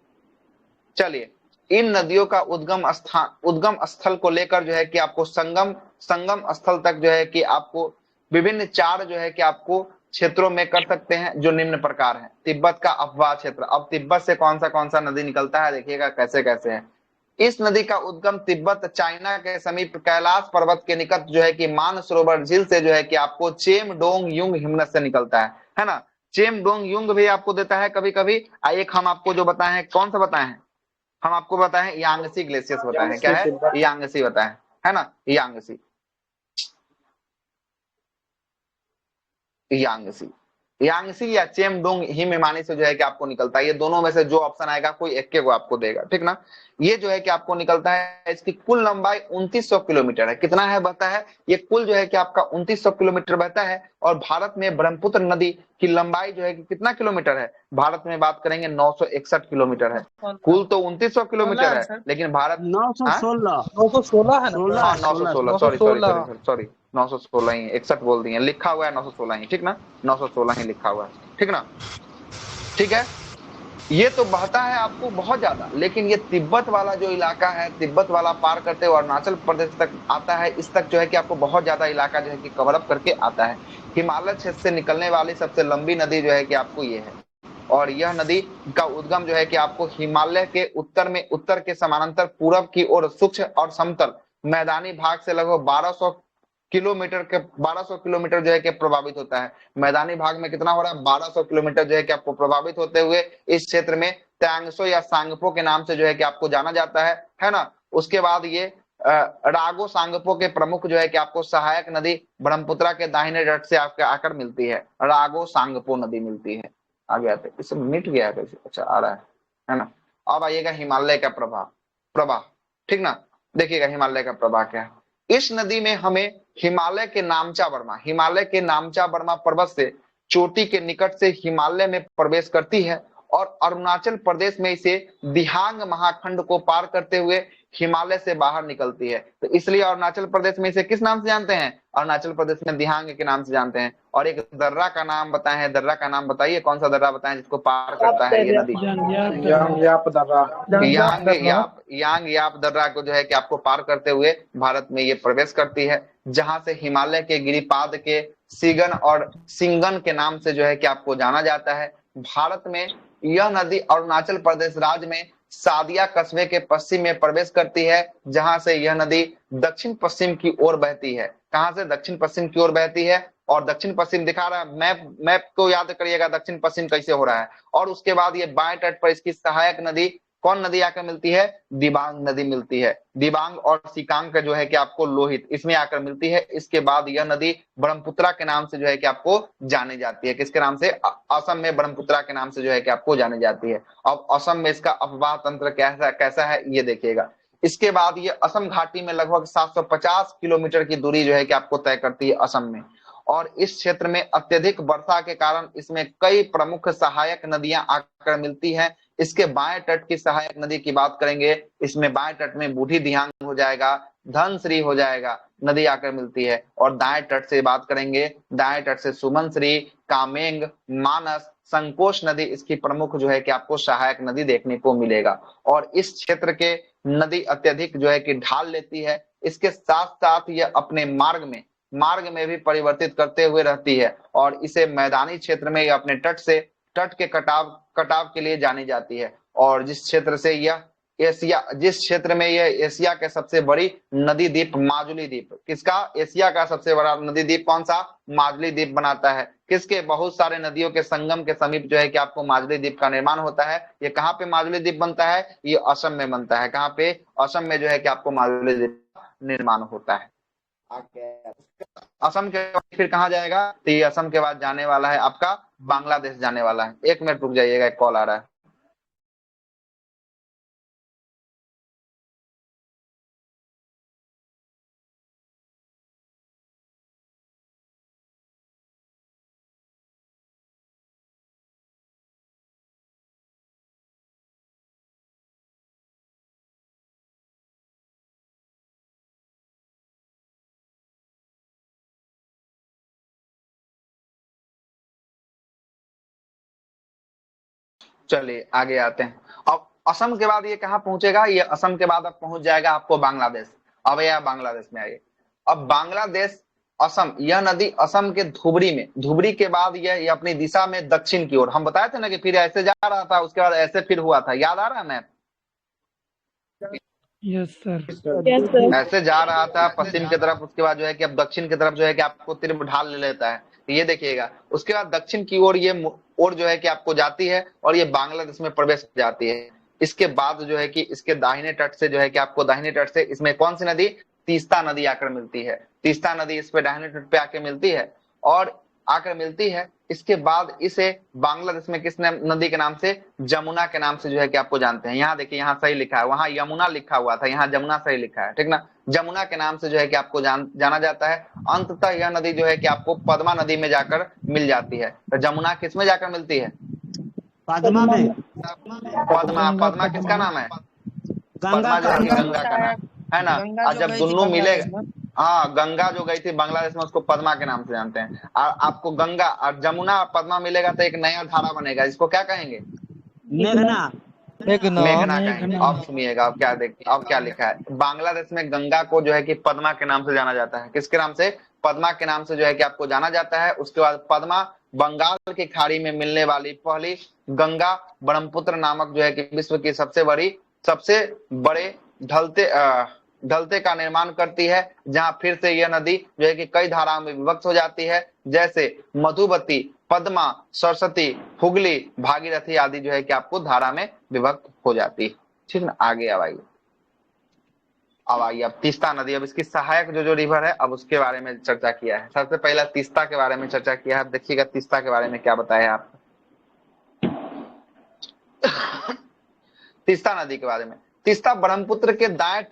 चलिए, इन नदियों का उद्गम स्थल को लेकर जो है कि आपको संगम स्थल तक जो है कि आपको विभिन्न चार जो है कि आपको क्षेत्रों में कर सकते हैं, जो निम्न प्रकार है। तिब्बत का अपवाह क्षेत्र। अब तिब्बत से कौन सा नदी निकलता है, देखिएगा कैसे कैसे है। इस नदी का उद्गम तिब्बत चाइना के समीप कैलाश पर्वत के निकट जो है कि मानसरोवर झील से जो है कि आपको चेमडोंग युंग हिमनद से निकलता है ना। चेमडोंग युंग भी आपको देता है कभी कभी। एक हम आपको जो बताए हैं, कौन सा बताए हैं, हम आपको बताए हैं यांगसी ग्लेशियर्स बताए हैं। क्या है, यांगसी बताए है ना, यांगसी। यांगसी या चेमडोंग हिमहिमानी से जो है कि आपको निकलता है। ये दोनों में से जो ऑप्शन आएगा कोई एक के को आपको देगा। ठीक ना। ये जो है कि आपको निकलता है, इसकी कुल लंबाई 2900 किलोमीटर है। कितना है बहता है, ये कुल जो है कि आपका 2900 किलोमीटर बहता है। और भारत में ब्रह्मपुत्र नदी की लंबाई जो है कि कितना किलोमीटर है, भारत में बात करेंगे 961 किलोमीटर है। कुल तो 2900 किलोमीटर है, लेकिन भारत 916 916 है ना। हाँ 916, सॉरी 916 ही, 61 बोल दिए, लिखा हुआ है 916 ही। ठीक ना, 916 ही लिखा हुआ है। ठीक ना। ठीक है, ये तो बहता है आपको बहुत ज्यादा, लेकिन ये तिब्बत वाला जो इलाका है, तिब्बत वाला पार करते हुए अरुणाचल प्रदेश तक आता है। इस तक जो है कि आपको बहुत ज्यादा इलाका जो है कि कवर अप करके आता है। हिमालय क्षेत्र से निकलने वाली सबसे लंबी नदी जो है कि आपको ये है। और यह नदी का उद्गम जो है कि आपको हिमालय के उत्तर के समानांतर पूरब की ओर सूक्ष्म और समतल मैदानी भाग से लगभग 1200 किलोमीटर जो है कि प्रभावित होता है। मैदानी भाग में कितना हो रहा है, 1200 किलोमीटर जो है कि आपको प्रभावित होते हुए इस क्षेत्र में त्यांगसो या सांगपो के नाम से जो है कि आपको जाना जाता है ना। उसके बाद ये रागो सांगपो के प्रमुख जो है कि आपको सहायक नदी ब्रह्मपुत्रा के दाहिने तट से आपके आकर मिलती है, रागो सांगपो नदी मिलती है। आ गया था, इसमें मिट गया कैसे, अच्छा आ रहा है ना। अब आइएगा हिमालय का प्रवाह। ठीक ना, देखिएगा हिमालय का प्रवाह क्या है। इस नदी में हमें हिमालय के नामचा बर्मा पर्वत से चोटी के निकट से हिमालय में प्रवेश करती है और अरुणाचल प्रदेश में इसे दिहांग महाखंड को पार करते हुए हिमालय से बाहर निकलती है। तो इसलिए अरुणाचल प्रदेश में इसे किस नाम से जानते हैं, अरुणाचल प्रदेश में दिहांग के नाम से जानते हैं। और एक दर्रा का नाम बताए हैं, दर्रा का नाम बताइए, कौन सा दर्रा बताएं जिसको पार करता है ये नदी। यांग याप दर्रा को जो है कि आपको पार करते हुए भारत में ये प्रवेश करती है, जहां से हिमालय के गिरिपाद के सिगन और सिंगन के नाम से जो है कि आपको जाना जाता है। भारत में यह नदी अरुणाचल प्रदेश राज्य में सादिया कस्बे के पश्चिम में प्रवेश करती है, जहां से यह नदी दक्षिण पश्चिम की ओर बहती है। कहां से, दक्षिण पश्चिम की ओर बहती है। और दक्षिण पश्चिम दिखा रहा है, मैप को याद करिएगा दक्षिण पश्चिम कैसे हो रहा है। और उसके बाद ये बाएं तट पर इसकी सहायक नदी कौन नदी आकर मिलती है, दिबांग नदी मिलती है। दिबांग और सिकांग का जो है कि आपको लोहित, इसमें आकर मिलती है। इसके बाद यह नदी ब्रह्मपुत्रा के नाम से जो है कि आपको जानी जाती है। किसके नाम से, असम में ब्रह्मपुत्रा के नाम से जो है कि आपको जानी जाती है। अब असम में इसका अपवाह तंत्र कैसा है ये देखिएगा। इसके बाद ये असम घाटी में लगभग 750 किलोमीटर की दूरी जो है कि आपको तय करती है असम में। और इस क्षेत्र में अत्यधिक वर्षा के कारण इसमें कई प्रमुख सहायक नदियां आकर मिलती हैं। इसके बाएं तट की सहायक नदी की बात करेंगे, इसमें बाएं तट में बूढ़ी दिहांग हो जाएगा, धनश्री हो जाएगा, नदी आकर मिलती है। और दाएं तट से बात करेंगे, दाएं तट से सुमनश्री, कामेंग, मानस, संकोच नदी इसकी प्रमुख जो है कि आपको सहायक नदी देखने को मिलेगा। और इस क्षेत्र के नदी अत्यधिक जो है कि ढाल लेती है। इसके साथ साथ यह अपने मार्ग में भी परिवर्तित करते हुए रहती है और इसे मैदानी क्षेत्र में या अपने तट के कटाव के लिए जानी जाती है। और जिस क्षेत्र में यह एशिया के सबसे बड़ी नदी द्वीप माजुली द्वीप, किसका? एशिया का सबसे बड़ा नदी द्वीप कौन सा? माजुली द्वीप बनाता है। किसके? बहुत सारे नदियों के संगम के समीप जो है कि आपको माजुली द्वीप का निर्माण होता है। ये कहाँ पे माजुली द्वीप बनता है? ये असम में बनता है। कहाँ पे? असम में जो है कि आपको माजुली द्वीप का निर्माण होता है। असम के बाद फिर कहाँ जाएगा? तो ये असम के बाद जाने वाला है आपका बांग्लादेश जाने वाला है। 1 मिनट रुक जाइएगा, एक कॉल आ रहा है। चलिए आगे आते हैं। अब असम के बाद ये कहाँ पहुंचेगा? ये असम के बाद अब पहुंच जाएगा आपको बांग्लादेश। अब यह बांग्लादेश में आइए। अब बांग्लादेश, असम, यह नदी असम के धुबरी के बाद यह अपनी दिशा में दक्षिण की ओर, हम बताए थे ना कि फिर ऐसे जा रहा था, उसके बाद ऐसे फिर हुआ था, याद आ रहा है map? Yes sir. Yes sir. ऐसे जा रहा था पश्चिम की तरफ, उसके बाद जो है कि अब दक्षिण की तरफ जो है कि आपको तीर ढाल ले लेता है। तो ये देखिएगा, उसके बाद दक्षिण की ओर ये ओर जो है कि आपको जाती है और ये बांग्लादेश में प्रवेश कर जाती है। इसके बाद जो है कि इसके दाहिने तट से जो है कि आपको दाहिने तट से इसमें कौन सी नदी? तीस्ता नदी आकर मिलती है। तीस्ता नदी इस पे दाहिने तट पे आके मिलती है और आकर मिलती है। इसके बाद इसे बांग्लादेश में किस नदी के नाम से? जमुना के नाम से जो है कि आपको जानते हैं। यहाँ देखिए, यहाँ सही लिखा है, वहां यमुना लिखा हुआ था, यहाँ जमुना सही लिखा है, ठीक ना? जमुना के नाम से जो है कि आपको जाना जाता है। अंततः यह नदी जो है कि आपको पद्मा नदी में जाकर मिल जाती है। तो जमुना किस में जाकर मिलती है? पद्मा में। पद्मा किसका नाम है? गंगा पद्मा जो का। है कि गंगा का नाम है ना। और जब दोनों मिलेगा, हाँ, गंगा जो गई थी बांग्लादेश में उसको पद्मा के नाम से जानते हैं। और आपको गंगा और जमुना और पद्मा मिलेगा तो एक नया धारा बनेगा, इसको क्या कहेंगे? मेघना। मेघना कहेंगे। अब सुनिएगा, अब क्या लिखा है। बांग्लादेश में गंगा को जो है कि पद्मा के नाम से जाना जाता है। किसके नाम से? पद्मा के नाम से जो है कि आपको जाना जाता है। उसके बाद पद्मा बंगाल की खाड़ी में मिलने वाली पहली गंगा ब्रह्मपुत्र नामक जो है कि विश्व की सबसे बड़े ढलते का निर्माण करती है, जहां फिर से यह नदी जो है कि कई धाराओं में विभक्त हो जाती है, जैसे मधुबती, पद्मा, सरस्वती, हुगली, भागीरथी आदि जो है कि आपको धारा में विभक्त हो जाती है। ठीक ना? आगे अब आइए अब तीस्ता नदी। अब इसकी सहायक जो रिवर है, अब उसके बारे में चर्चा किया है। सबसे पहला तीस्ता के बारे में चर्चा किया है। अब देखिएगा तीस्ता के बारे में क्या बताया आपको। तीस्ता नदी के बारे में, तीस्ता ब्रह्मपुत्र के दाएं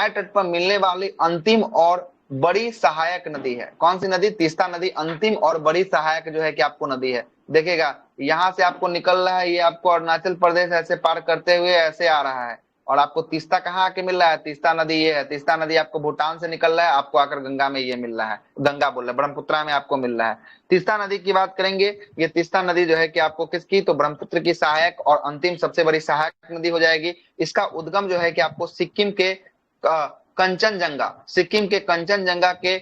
तट पर मिलने वाली अंतिम और बड़ी सहायक नदी है। कौन सी नदी? तीस्ता नदी अंतिम और बड़ी सहायक जो है कि आपको नदी है। देखिएगा, यहां से आपको निकल रहा है, ये आपको अरुणाचल प्रदेश ऐसे पार करते हुए ऐसे आ रहा है और आपको तीस्ता कहाँ आके मिल रहा है? तीस्ता नदी ये है। तीस्ता नदी आपको भूटान से निकल रहा है, आपको आकर गंगा में ये मिल रहा है, गंगा बोल रहे, ब्रह्मपुत्र में आपको मिल रहा है। तीस्ता नदी की बात करेंगे, ये तीस्ता नदी जो है कि आपको किसकी? तो ब्रह्मपुत्र की सहायक और अंतिम सबसे बड़ी सहायक नदी हो जाएगी। इसका उद्गम जो है कि आपको सिक्किम के कंचनजंगा के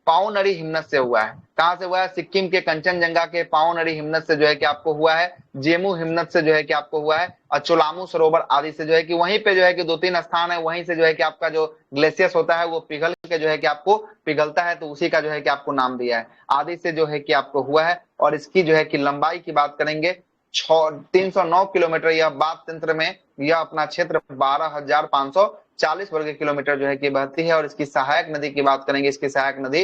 पाउनरी हिमनद से हुआ है। कहां से हुआ है? सिक्किम के कंचनजंगा के पाउनरी हिमनद से जो है कि आपको हुआ है। जेमू हिमनद से जो है कि आपको हुआ है और चोलामू सरोवर आदि से जो है कि वहीं पे जो है कि 2-3 स्थान है, वहीं से जो है कि आपका जो ग्लेशियर्स होता है वो पिघल के जो है कि आपको पिघलता है, तो उसी का जो है कि आपको नाम दिया है। आदि से जो है कि आपको हुआ है। और इसकी जो है कि लंबाई की बात करेंगे 309 किलोमीटर। यह बात तंत्र में यह अपना क्षेत्र 12,540 वर्ग किलोमीटर जो है कि बहती है। और इसकी सहायक नदी की बात करेंगे, इसकी सहायक नदी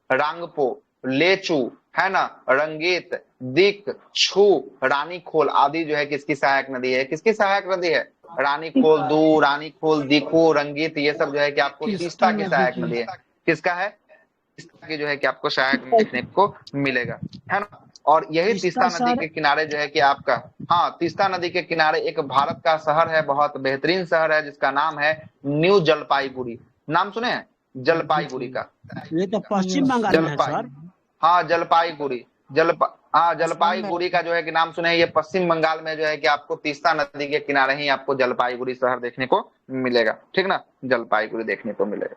रांगपो, लेचू, है ना, रंगीत, दिक, छू, रानीखोल आदि जो है कि इसकी सहायक नदी है। किसकी सहायक नदी है? रानीखोल, दिखू, रंगीत, ये सब जो है कि आपको तीस्ता की सहायक नदी है। किसका है? तीस्ता की जो है कि आपको सहायक देखने को मिलेगा, है ना। और यही तीस्ता तीस्ता नदी शहर के किनारे जो है कि आपका, हाँ, तीस्ता नदी के किनारे एक भारत का शहर है, बहुत बेहतरीन शहर है, जिसका नाम है न्यू जलपाईगुड़ी। नाम सुने हैं जलपाईगुड़ी का? ये तो पश्चिम यस बंगाल में है जलपाई, सर। हाँ जलपाईगुड़ी, हाँ जलपाईगुड़ी का जो है कि नाम सुने हैं, ये पश्चिम बंगाल में जो है कि आपको तीस्ता नदी के किनारे ही आपको जलपाईगुड़ी शहर देखने को मिलेगा, ठीक ना, जलपाईगुड़ी देखने को मिलेगा।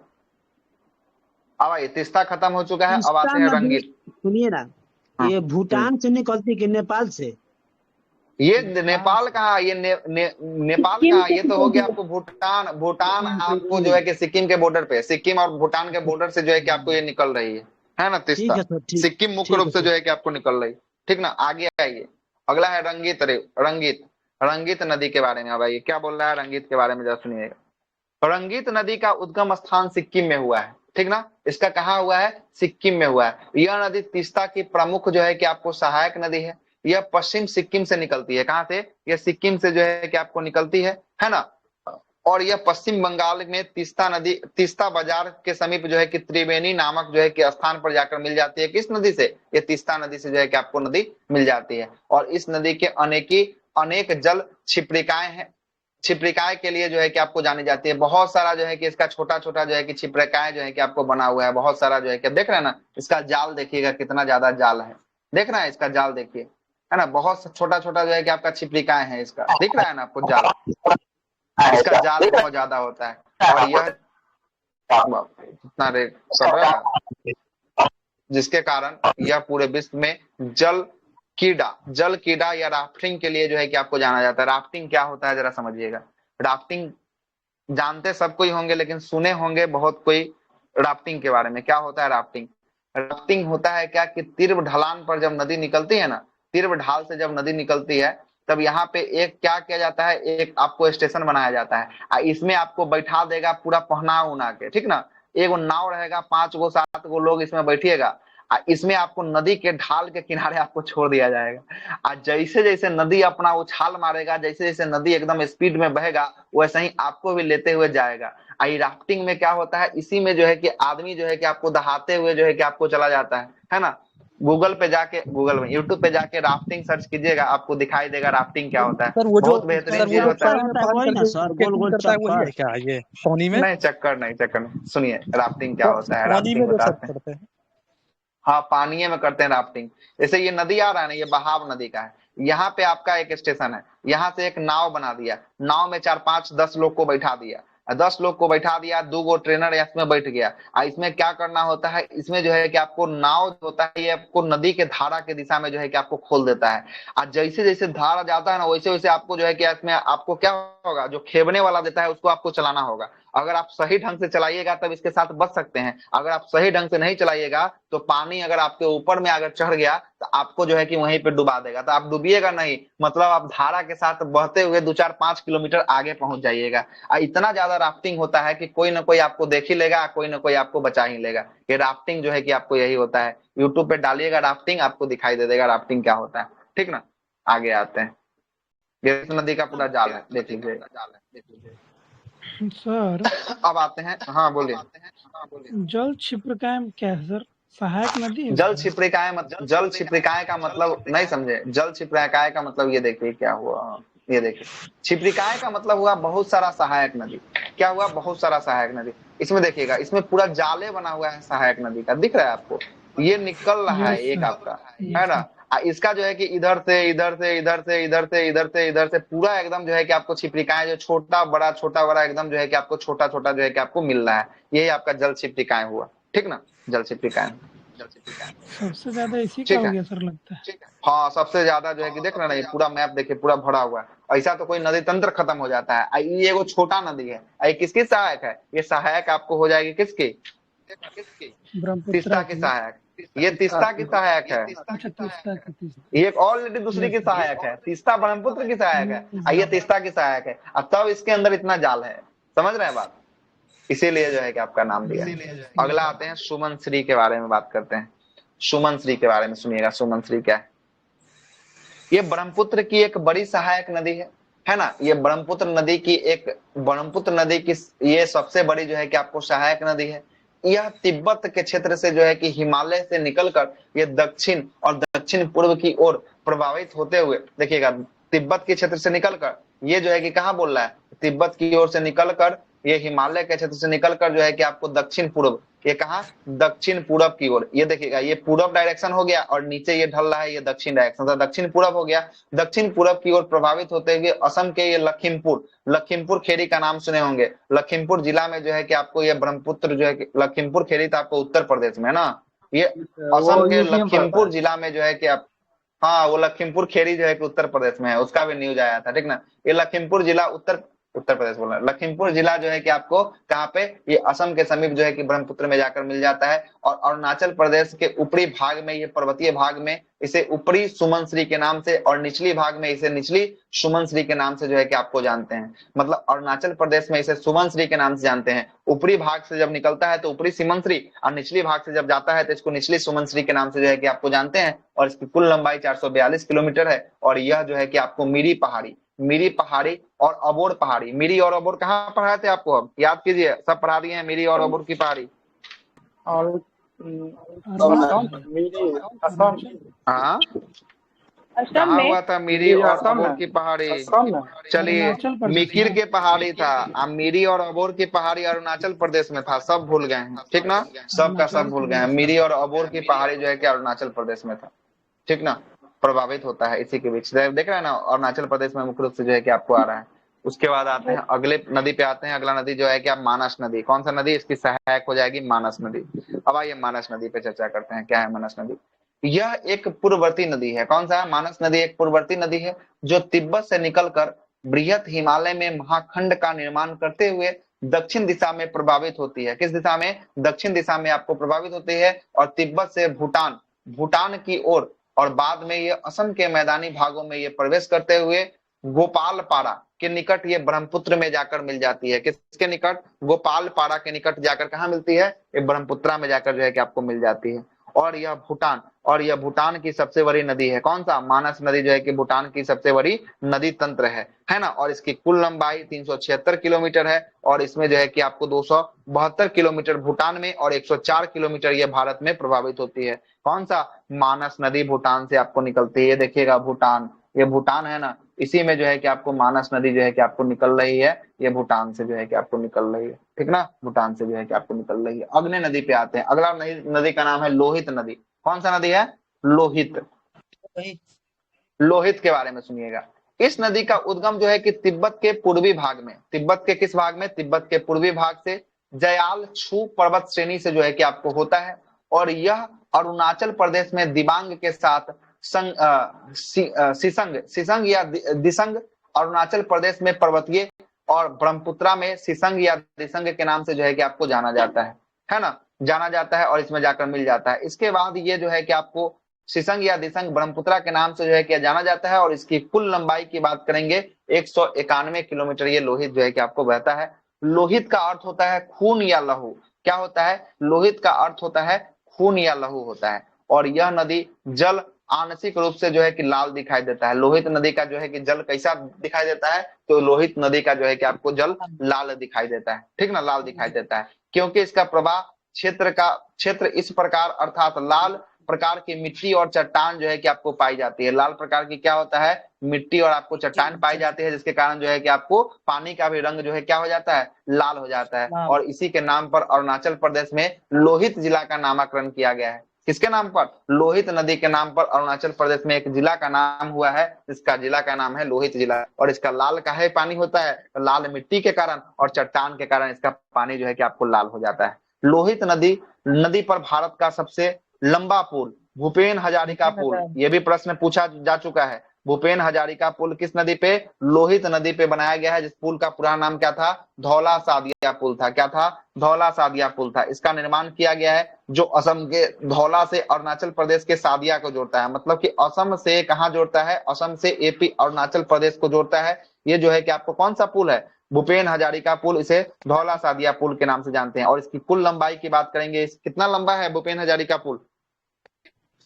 अब आइए, तीस्ता खत्म हो चुका है, अब तीस्ता आते हैं नदी रंगीत। सुनिए ना, हाँ, ये भूटान से निकलती कि नेपाल से? ये नेपाल कहाँ, ये नेपाल सिक्किम कहाँ, से ये तो हो निकलती गया है। आपको भूटान। भूटान आपको जो है कि सिक्किम के बॉर्डर पे, सिक्किम और भूटान के बॉर्डर से जो है कि आपको ये निकल रही है ना ठीक तीस्ता। है सर, ठीक। सिक्किम मुख्य ठीक रूप है से सर। जो है कि आपको निकल रही, ठीक ना। आगे आइए, अगला है रंगीत। रंगीत, रंगीत नदी के बारे में। अब आइए क्या बोल रहा है रंगीत के बारे में, जरा सुनिएगा। रंगीत नदी का उद्गम स्थान सिक्किम में हुआ है, ठीक ना। इसका कहाँ हुआ है? सिक्किम में हुआ है। यह नदी तीस्ता की प्रमुख जो है कि आपको सहायक नदी है। यह पश्चिम सिक्किम से निकलती है। कहाँ से? यह सिक्किम से जो है कि आपको निकलती है ना। और यह पश्चिम बंगाल में तीस्ता नदी, तीस्ता बाजार के समीप जो है कि त्रिवेणी नामक जो है कि स्थान पर जाकर मिल जाती है। किस नदी से? ये तीस्ता नदी से जो है कि आपको नदी मिल जाती है। और इस नदी के अनेक जल छिप्रिकाएं हैं, छिप्रिकाएं के लिए जो है कि आपको जानी जाती है। बहुत सारा जो है कि इसका छोटा छोटा जो है कि छिप्रिकाएं जो है कि आपको बना हुआ है, बहुत सारा जो है कि देख रहे हैं ना, इसका जाल देखिएगा कितना ज्यादा जाल है, देख रहे हैं इसका जाल देखिए, है ना। बहुत छोटा छोटा जो है कि आपका छिप्रिकाएं है, इसका दिख रहा है ना आपको जाल, इसका जाल बहुत ज्यादा होता है। और यह कितना रे कर रहा है, जिसके कारण यह पूरे विश्व में जल कीड़ा या राफ्टिंग के लिए जो है कि आपको जाना जाता है। राफ्टिंग क्या होता है जरा समझिएगा। राफ्टिंग जानते सब कोई होंगे, लेकिन सुने होंगे बहुत कोई राफ्टिंग के बारे में। क्या होता है राफ्टिंग? राफ्टिंग होता है क्या कि तीव्र ढलान पर जब नदी निकलती है ना, तीव्र ढाल से जब नदी निकलती है, तब यहाँ पे एक क्या किया जाता है, एक आपको स्टेशन बनाया जाता है। इसमें आपको बैठा देगा पूरा पहना उना के, ठीक ना। एगो नाव रहेगा, 5 गो 7 गो लोग इसमें बैठिएगा। इसमें आपको नदी के ढाल के किनारे आपको छोड़ दिया जाएगा। जैसे जैसे नदी अपना उछाल मारेगा, जैसे जैसे नदी एकदम स्पीड में बहेगा, वैसे ही आपको भी लेते हुए जाएगा। राफ्टिंग में क्या होता है, इसी में जो है कि आदमी जो है कि आपको दहाते हुए जो है कि आपको चला जाता है ना। गूगल पे जाके, गूगल में, यूट्यूब पे जाके राफ्टिंग सर्च कीजिएगा, आपको दिखाई देगा राफ्टिंग क्या होता है। सर वो जो बहुत बेहतरीन सर वो चीज जो होता है। चक्कर पानी में होता है पार वही ना करके सर, गोल स्केटिंग गोल करता है, वही है चक्कर। क्या ये पानी में? नहीं, चक्कर नहीं, चक्कर नहीं। सुनिए राफ्टिंग क्या होता है, पानी में राफ्टिंग जो सब बताते हैं। करते हैं। हाँ, पानी में करते हैं राफ्टिंग। जैसे ये नदी आ रहा है ना, ये बहाव नदी का है। यहाँ पे आपका एक स्टेशन है, यहाँ से एक नाव बना दिया, नाव में 4 5 10 लोग को बैठा दिया, 10 लोग को बैठा दिया, 2 गो ट्रेनर इसमें बैठ गया। इसमें क्या करना होता है, इसमें जो है कि आपको नाव जो होता है, ये आपको नदी के धारा के दिशा में जो है कि आपको खोल देता है। और जैसे जैसे धारा जाता है ना, वैसे वैसे आपको जो है कि इसमें आपको क्या होगा, जो खेवने वाला देता है उसको आपको चलाना होगा। अगर आप सही ढंग से चलाइएगा तब इसके साथ बच सकते हैं। अगर आप सही ढंग से नहीं चलाइएगा तो पानी अगर आपके ऊपर में अगर चढ़ गया तो आपको जो है कि वहीं पे डुबा देगा। तो आप डूबिएगा नहीं, मतलब आप धारा के साथ बहते हुए 2 4 5 किलोमीटर आगे पहुंच जाइएगा। इतना ज्यादा राफ्टिंग होता है कि कोई ना कोई आपको देख ही लेगा, कोई ना कोई आपको बचा ही लेगा। ये राफ्टिंग जो है कि आपको यही होता है। यूट्यूब पे डालिएगा राफ्टिंग, आपको दिखाई दे देगा राफ्टिंग क्या होता है, ठीक ना। आगे आते हैं, ये नदी का पूरा जाल है, देख लीजिए। सर अब आते हैं, हाँ बोलिए। जल छिप्रिकाएं क्या है सर? सहायक नदी है जल क्या? छिप्रिकाएं जल छिप्रिकाएं का मतलब नहीं समझे। जल छिप्रिकाएं का मतलब ये देखिए क्या हुआ, ये देखिए छिप्रिकाएं का मतलब हुआ बहुत सारा सहायक नदी। क्या हुआ? बहुत सारा सहायक नदी। इसमें देखिएगा, इसमें पूरा जाले बना हुआ है सहायक नदी का, दिख रहा है आपको? ये निकल रहा है यस एक सर, आपका, है यस ना। सर। इसका जो है कि इधर से इधर से इधर से इधर से इधर से इधर से पूरा एकदम जो है कि आपको छिप्रिकाएं जो छोटा बड़ा एकदम जो है कि आपको छोटा छोटा जो है कि आपको मिल रहा है, यही आपका जल छिप्रिकाएं हुआ, ठीक ना। जल छिप्रिकाएं, सबसे ज्यादा इसी का ठीक हो है। गया सर, लगता है। हाँ, सबसे ज्यादा जो है कि देख रहे हैं ना, ये पूरा मैप देखिए, पूरा भरा हुआ है। ऐसा तो कोई नदी तंत्र खत्म हो जाता है। ये एगो छोटा नदी है, ये किसकी सहायक है? ये सहायक आपको हो जाएगी किसकी? ब्रह्मपुत्रा तीस्ता की की। सहायक। ये तीस्ता की सहायक है। अच्छा, तीस्ता की, तीस्ता। ये ऑलरेडी दूसरी की सहायक है, तीस्ता ब्रह्मपुत्र की सहायक है, ये तीस्ता की सहायक है। अब तब इसके अंदर इतना जाल है, समझ रहे हैं बात? इसीलिए जो है कि आपका नाम दिया है। अगला आते हैं सुमन श्री के बारे में बात करते हैं। सुमन श्री के बारे में सुनिएगा। सुमन श्री क्या है? ये ब्रह्मपुत्र की एक बड़ी सहायक नदी है ना। ये ब्रह्मपुत्र नदी की ये सबसे बड़ी जो है कि आपको सहायक नदी है। यह तिब्बत के क्षेत्र से जो है कि हिमालय से निकलकर ये दक्षिण और दक्षिण पूर्व की ओर प्रभावित होते हुए, देखिएगा तिब्बत के क्षेत्र से निकलकर ये जो है कि कहाँ बोल रहा है, तिब्बत की ओर से निकलकर ये हिमालय के क्षेत्र से निकलकर जो है कि आपको दक्षिण पूर्व, ये कहा दक्षिण पूरब की ओर, ये देखिएगा ये पूरब डायरेक्शन हो गया और नीचे ये ढल रहा है ये दक्षिण डायरेक्शन, तो दक्षिण पूरब हो गया। दक्षिण पूरब की ओर प्रभावित होते हुए असम के ये लखीमपुर खेरी का नाम सुने होंगे। लखीमपुर जिला में जो है कि आपको ये ब्रह्मपुत्र जो है कि लखीमपुर खेरी था आपको उत्तर प्रदेश में है ना, ये असम के लखीमपुर जिला में जो है कि आप, हाँ वो लखीमपुर खेरी जो है कि उत्तर प्रदेश में है, उसका भी न्यूज आया था, ठीक ना। ये लखीमपुर जिला उत्तर प्रदेश बोल रहे हैं, लखीमपुर जिला जो है कि आपको कहाँ पे, ये असम के समीप जो है कि ब्रह्मपुत्र में जाकर मिल जाता है। और अरुणाचल प्रदेश के ऊपरी भाग में, ये पर्वतीय भाग में इसे ऊपरी सुमनश्री के नाम से और निचली भाग में इसे निचली सुमनश्री के नाम से जो है कि आपको जानते हैं। मतलब अरुणाचल प्रदेश में इसे सुमनश्री के नाम से जानते हैं। ऊपरी भाग से जब निकलता है तो ऊपरी सुमनश्री और निचली भाग से जब जाता है तो इसको निचली सुमनश्री के नाम से जो है कि आपको जानते हैं। और इसकी कुल लंबाई 442 किलोमीटर है। और यह जो है कि आपको मिरी पहाड़ी और अबोर पहाड़ी, मिरी और अबोर कहाँ पढ़ाए थे आपको, अब याद कीजिए, सब पढ़ा दिए हैं मिरी और अबोर की पहाड़ी। और हाँ असम कहाँ में हुआ था मिरी और अबोर की पहाड़ी? चलिए अरुणाचल प्रदेश मिकिर में। के पहाड़ी था, अब मिरी और अबोर की पहाड़ी अरुणाचल प्रदेश में था, सब भूल गए हैं, ठीक ना, सबका सब भूल गए हैं। मिरी और अबोर की पहाड़ी जो है कि अरुणाचल प्रदेश में था, ठीक ना, प्रभावित होता है इसी के बीच। देख रहे हैं ना, अरुणाचल प्रदेश में मुख्य रूप से जो है कि आपको आ रहा है। उसके बाद आते हैं अगले नदी पे आते हैं। अगला नदी जो है कि आप मानस नदी, कौन सा नदी, इसकी सहायक हो जाएगी मानस नदी। अब आइए मानस नदी पे चर्चा करते हैं, क्या है मानस नदी। यह एक पूर्ववर्ती नदी है। कौन सा है? मानस नदी एक पूर्ववर्ती नदी है जो तिब्बत से निकलकर बृहत हिमालय में महाखंड का निर्माण करते हुए दक्षिण दिशा में प्रभावित होती है। किस दिशा में? दक्षिण दिशा में आपको प्रभावित होती है और तिब्बत से भूटान की ओर और बाद में ये असम के मैदानी भागों में ये प्रवेश करते हुए गोपालपाड़ा के निकट ये ब्रह्मपुत्र में जाकर मिल जाती है। किसके निकट? गोपालपाड़ा के निकट जाकर कहाँ मिलती है? ये ब्रह्मपुत्र में जाकर जो है कि आपको मिल जाती है। और यह भूटान की सबसे बड़ी नदी है। कौन सा? मानस नदी जो है कि भूटान की सबसे बड़ी नदी तंत्र है ना। और इसकी कुल लंबाई 376 किलोमीटर है और इसमें जो है कि आपको 272 किलोमीटर भूटान में और 104 किलोमीटर ये भारत में प्रभावित होती है। कौन सा? मानस नदी भूटान से आपको निकलती है। ये देखिएगा भूटान, ये भूटान है ना, इसी में जो है कि आपको मानस नदी जो है कि आपको निकल रही है, ये भूटान से जो है कि आपको निकल रही है, ठीक ना, भूटान से जो है कि आपको निकल रही है। अगले नदी पे आते हैं। अगला नदी का नाम है लोहित नदी। कौन सा नदी है? लोहित के बारे में सुनिएगा। इस नदी का उद्गम जो है कि तिब्बत के पूर्वी भाग में, तिब्बत के किस भाग में? तिब्बत के पूर्वी भाग से जयाल छू पर्वत श्रेणी से जो है कि आपको होता है और यह अरुणाचल प्रदेश में दिबांग के साथ सिसंग या दिसंग, अरुणाचल प्रदेश में पर्वतीय और ब्रह्मपुत्रा में सिसंग या दिसंग के नाम से जो है कि आपको जाना जाता है ना, जाना जाता है और इसमें जाकर मिल जाता है। इसके बाद ये जो है कि आपको सिसंग या दिसंग ब्रह्मपुत्रा के नाम से जो है कि जाना जाता है और इसकी कुल लंबाई की बात करेंगे 191 किलोमीटर ये लोहित जो है कि आपको बहता है। लोहित का अर्थ होता है खून या लहू। क्या होता है? लोहित का अर्थ होता है खून या लहू होता है। और यह नदी जल आंशिक रूप से जो है कि लाल दिखाई देता है। लोहित नदी का जो है कि जल कैसा दिखाई देता है? तो लोहित नदी का जो है कि आपको जल लाल दिखाई देता है, ठीक ना, लाल दिखाई देता है, क्योंकि इसका प्रवाह क्षेत्र इस प्रकार अर्थात लाल प्रकार की मिट्टी और चट्टान जो है कि आपको पाई जाती है। लाल प्रकार की क्या होता है? मिट्टी और आपको चट्टान पाई जाती है, जिसके कारण जो है कि आपको पानी का भी रंग जो है क्या हो जाता है? लाल हो जाता है। और इसी के नाम पर अरुणाचल प्रदेश में लोहित जिला का नामकरण किया गया है। किसके नाम पर? लोहित नदी के नाम पर अरुणाचल प्रदेश में एक जिला का नाम हुआ है, जिसका जिला का नाम है लोहित जिला। और इसका लाल काहे पानी होता है? लाल मिट्टी के कारण और चट्टान के कारण इसका पानी जो है कि आपको लाल हो जाता है। लोहित नदी पर भारत का सबसे लंबा पुल भूपेन हजारिका पुल, यह भी प्रश्न पूछा जा चुका है। भूपेन हजारिका पुल किस नदी पे? लोहित नदी पे बनाया गया है, जिस पुल का पूरा नाम क्या था? धौला सादिया पुल था। क्या था? धौला सादिया पुल था। इसका निर्माण किया गया है जो असम के धौला से अरुणाचल प्रदेश के सादिया को जोड़ता है। मतलब कि असम से कहाँ जोड़ता है? असम से एपी अरुणाचल प्रदेश को जोड़ता है। ये जो है कि आपको कौन सा पुल है? भूपेन हजारिका पुल, इसे धौला सादिया पुल के नाम से जानते हैं। और इसकी कुल लंबाई की बात करेंगे, कितना लंबा है भूपेन हजारिका पुल?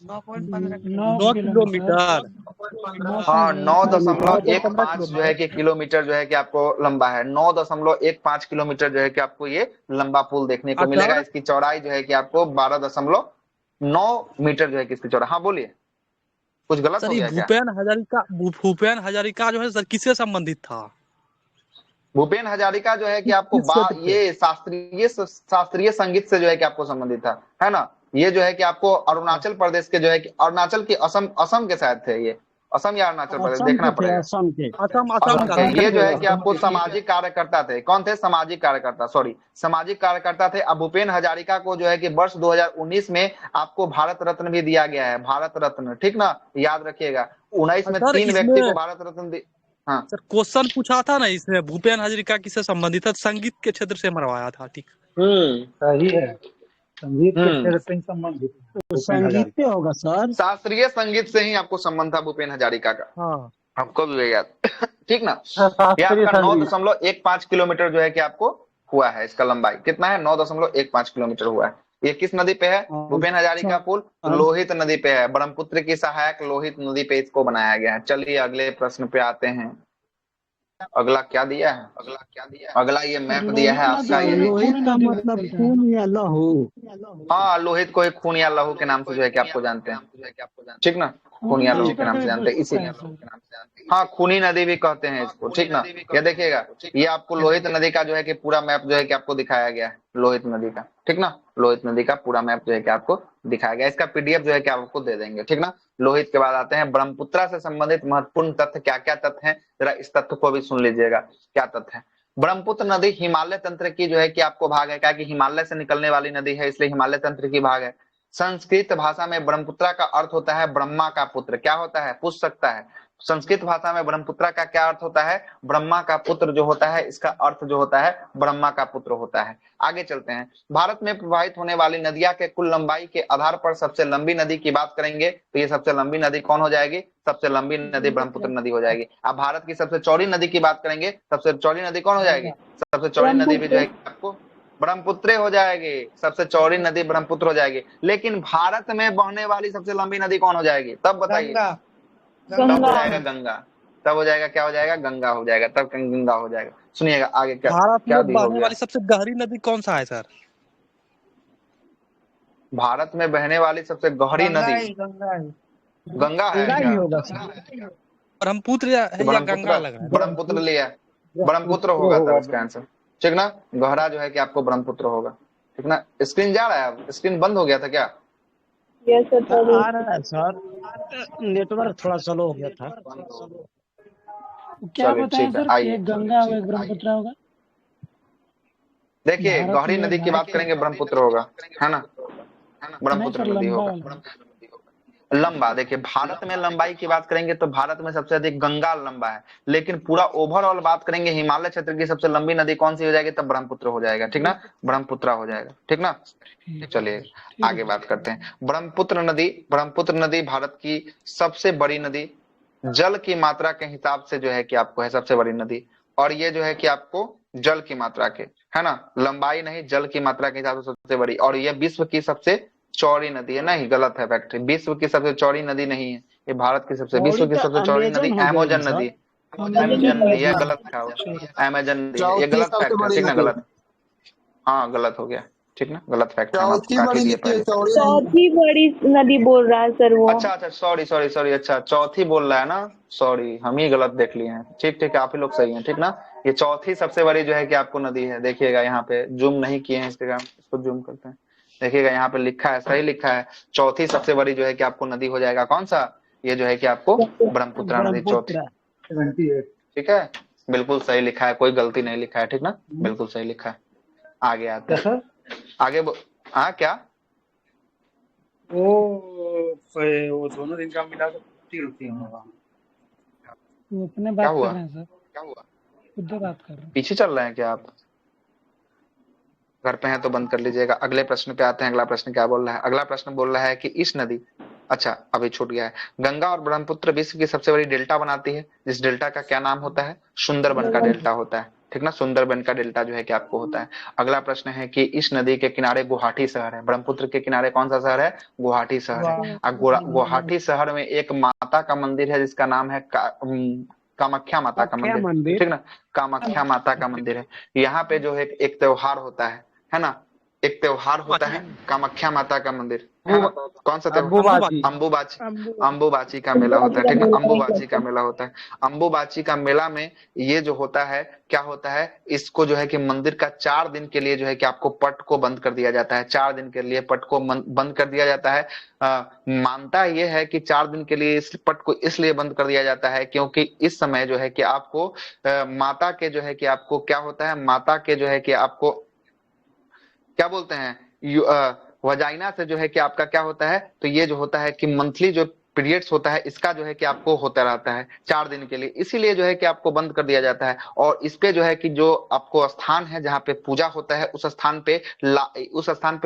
9 9 किलोमीटर किलोमीटर। हाँ, 9.15 9.15 जो है कि किलोमीटर जो है कि आपको लंबा है। 9.15 किलोमीटर जो है कि आपको ये लंबा पुल देखने को मिलेगा। अच्छा इसकी चौड़ाई जो है कि आपको 12.9 मीटर जो है कि इसकी चौड़ाई। हाँ बोलिए, कुछ गलत सर, हो ये गया क्या? भूपेन हजारिका जो है सर किससे संबंधित था? भूपेन हजारिका जो है कि आपको किस क्षेत्र से? ये शास्त्रीय संगीत से जो है कि आपको संबंधित था, है ना। ये जो है कि आपको अरुणाचल प्रदेश के जो है कि अरुणाचल की असम के शायद थे ये। असम या अरुणाचल प्रदेश, असम देखना के थे, पड़ेगा। असम के। असम असम का के था। ये जो है कि आपको सामाजिक कार्यकर्ता थे। कौन थे? सामाजिक कार्यकर्ता, सॉरी, सामाजिक कार्यकर्ता थे। अब भूपेन हजारिका को जो है कि वर्ष 2019 में आपको भारत रत्न भी दिया गया है, भारत रत्न, ठीक ना, याद रखिएगा। 19 में सर 3 व्यक्ति को इसमें भारत रत्न हाँ। सर क्वेश्चन पूछा था ना, इसमें भूपेन हजारिका किससे संबंधित था? संगीत के क्षेत्र से मरवाया था, ठीक। हम्म सही है, संगीत के हम्म क्षेत्र से ही संबंधित है तो भूपेन संगीत पे हजारिका। होगा सर। शास्त्रीय संगीत से ही आपको संबंध था भूपेन हजारिका का, हाँ आपको भी याद ठीक ना। ये शास्त्रीय आपका संगीत। 9.15 किलोमीटर जो है कि आपको हुआ है। इसका लंबाई कितना है? 9.15 किलोमीटर हुआ है। ये किस नदी पे है? भूपेन हजारिका पुल लोहित नदी पे है। ब्रह्मपुत्र की सहायक लोहित नदी पे इसको बनाया गया है। चलिए अगले प्रश्न पे आते हैं। अगला क्या दिया है? अगला ये सर मैप दिया है लोहित नदी आपका को ये। भी लोहित खूनी का नदी मतलब बोलते हैं। खून या लहू। हाँ, लोहित को एक खून या लहू के नाम से जो है कि आपको जानते हैं, ठीक ना। खून खूनी या लहू नदी के नाम करके से भी जानते हैं बोलता इसी। है सर। हाँ, खूनी नदी भी कहते हैं इसको, ठीक ना। ये देखिएगा, ये आपको लोहित नदी का जो है कि पूरा मैप जो है कि आपको दिखाया गया है, लोहित नदी का, ठीक ना। लोहित नदी का पूरा मैप जो है कि आपको दिखाया गया। इसका पीडीएफ जो है कि आपको दे देंगे, ठीक ना। लोहित के बाद आते हैं ब्रह्मपुत्र से संबंधित महत्वपूर्ण तथ्य। क्या क्या तथ्य हैं, जरा इस तथ्य को भी सुन लीजिएगा। क्या तथ्य है? ब्रह्मपुत्र नदी हिमालय तंत्र की जो है कि आपको भाग है, क्या कि हिमालय से निकलने वाली नदी है, इसलिए हिमालय तंत्र की भाग है। संस्कृत भाषा में ब्रह्मपुत्र का अर्थ होता है ब्रह्मा का पुत्र। क्या होता है, पूछ सकता है। संस्कृत भाषा में ब्रह्मपुत्र का क्या अर्थ होता है? ब्रह्मा का पुत्र जो होता है, इसका अर्थ जो होता है ब्रह्मा का पुत्र होता है। आगे चलते हैं। भारत में प्रवाहित होने वाली नदियां के कुल लंबाई के आधार पर सबसे लंबी नदी की बात करेंगे तो ये सबसे लंबी नदी कौन हो जाएगी? सबसे लंबी नदी ब्रह्मपुत्र नदी हो जाएगी। अब भारत की सबसे चौड़ी नदी की बात करेंगे, सबसे चौड़ी नदी कौन हो जाएगी? सबसे चौड़ी नदी भी जो है आपको ब्रह्मपुत्र हो जाएगी। सबसे चौड़ी नदी ब्रह्मपुत्र हो जाएगी। लेकिन भारत में बहने वाली सबसे लंबी नदी कौन हो जाएगी? तब बताइए। तब हो गंगा। जाएगा गंगा। तब हो जाएगा, क्या हो जाएगा? गंगा हो जाएगा। तब गंगा हो जाएगा। सुनिएगा आगे क्या भारत क्या में भी हो बहने गया। वाली सबसे गहरी नदी कौन सा है सर? भारत में बहने वाली सबसे गहरी नदी गंगा है गंगा ही क्या? होगा सर। ब्रह्मपुत्र है या गंगा ब्रह्मपुत्र, लग रहा है? ब्रह्मपुत्र लिया। ब्रह्मपुत्र ब्रह्मपुत्र होगा तब होगा। इसका आंसर, ठीक ना। गहरा जो है कि आपको ब्रह्मपुत्र होगा, ठीक ना। स्क्रीन जा रहा है? स्क्रीन बंद हो गया था क्या? यस सर थोड़ी। आ रहा है सर, नेटवर्क थोड़ा स्लो हो गया था। क्या चलिए बताएं ठीक है, सर, आइए। एक गंगा होगा एक ब्रह्मपुत्र होगा। देखिए, भारत गहरी में नदी की बात भारत करेंगे ब्रह्मपुत्र होगा, है ना। नहीं ब्रह्मपुत्र सर, नदी लंबा होगा। वाला। लंबा, देखिए भारत में लंबाई की बात करेंगे तो भारत में सबसे अधिक गंगा लंबा है। लेकिन पूरा ओवरऑल बात करेंगे हिमालय क्षेत्र की सबसे लंबी नदी कौन सी हो जाएगी? तब ब्रह्मपुत्र हो जाएगा, ठीक ना। ब्रह्मपुत्र हो जाएगा, ठीक ना। चलिए ठीक आगे है। बात करते हैं। ब्रह्मपुत्र नदी भारत की सबसे बड़ी नदी, जल की मात्रा के हिसाब से जो है कि आपको है सबसे बड़ी नदी। और ये जो है कि आपको जल की मात्रा के, है ना, लंबाई नहीं, जल की मात्रा के हिसाब से सबसे बड़ी। और ये विश्व की सबसे चौड़ी नदी है। नहीं, गलत है फैक्ट। विश्व की सबसे चौड़ी नदी नहीं है ये, भारत की सबसे, विश्व की तो सबसे चौड़ी नदी अमेजन हो अमेजन जाएगी नदी। सर। अमेजन नदी है, गलत लिखा हुआ। अमेजन नदी है, ये चौथी गलत सबसे फैक्ट है, बड़ी ठीक ना, नदी। गलत। हाँ गलत हो गया, ठीक ना, गलत फैक्ट है, हम आपको चौथी काट ही बड़ी दिए लिखी है, पहले। चौड़ी नहीं। चौथी बड़ी नदी बोल रहा है सर वो। अच्छा अच्छा, सॉरी सॉरी सॉरी, अच्छा चौथी बोल रहा है ना, सॉरी हम ही गलत देख लिए हैं। ठीक ठीक, आप ही लोग सही हैं, ठीक ना। ये चौथी सबसे बड़ी जो है कि आपको नदी है। देखिएगा यहाँ पे जूम नहीं किए हैं इंस्टाग्राम, इसको जूम करते हैं। देखिएगा यहाँ पे लिखा है, सही लिखा है। चौथी सबसे बड़ी जो है कि आपको नदी हो जाएगा कौन सा? ये जो है कि आपको ब्रह्मपुत्र नदी चौथी, ब्रह्मपुत्र। 78। ठीक है। बिल्कुल सही लिखा है, कोई गलती नहीं लिखा है, ठीक ना, बिल्कुल सही लिखा है। आगे आते क्या हैं, सर? आगे हाँ क्या? वो दोनों दिन का मिला के 50 होगा। वो अपने क्या बात कर हुआ? रहे हैं सर, खुद बात कर रहे हैं। पीछे चल रहे हैं क्या आप? घर पे हैं तो बंद कर लीजिएगा। अगले प्रश्न पे आते हैं। अगला प्रश्न क्या बोल रहा है? अगला प्रश्न बोल रहा है कि इस नदी, अच्छा अभी छूट गया है। गंगा और ब्रह्मपुत्र विश्व की सबसे बड़ी डेल्टा बनाती है। जिस डेल्टा का क्या नाम होता है? सुंदरबन का डेल्टा होता है। ठीक ना, सुंदरबन का डेल्टा जो है कि आपको होता है। अगला प्रश्न है कि इस नदी के किनारे गुवाहाटी शहर है। ब्रह्मपुत्र के किनारे कौन सा शहर है? गुवाहाटी शहर है। गुवाहाटी शहर में एक माता का मंदिर है जिसका नाम है कामाख्या माता का कामाख्या मंदिर, मंदिर। ठीक ना, कामाख्या माता का मंदिर है। यहाँ पे जो है एक त्योहार होता है ना, एक त्योहार होता है कामाख्या माता का मंदिर, है ना। कौन सा त्योहार? अम्बुबाची। अम्बुबाची का मेला होता है, ठीक ना, अम्बुबाची का मेला होता है। अम्बुबाची का मेला में ये जो होता है, क्या होता है, इसको जो है कि मंदिर का 4 दिन के लिए जो है कि आपको पट को बंद कर दिया जाता है। 4 दिन के लिए पट को बंद कर दिया जाता है। मानता ये है कि 4 दिन के लिए इस पट को इसलिए बंद कर दिया जाता है क्योंकि इस समय जो है कि आपको माता के जो है कि आपको क्या होता है, माता के जो है कि आपको क्या बोलते हैं, वजाइना से जो है कि आपका क्या होता है, तो ये जो होता है कि मंथली जो पीरियड्स होता है इसका जो है कि आपको होता रहता है 4 दिन के लिए, इसीलिए जो है कि आपको बंद कर दिया जाता है। और इस पे जो है कि जो आपको स्थान है जहाँ पे पूजा होता है उस स्थान पे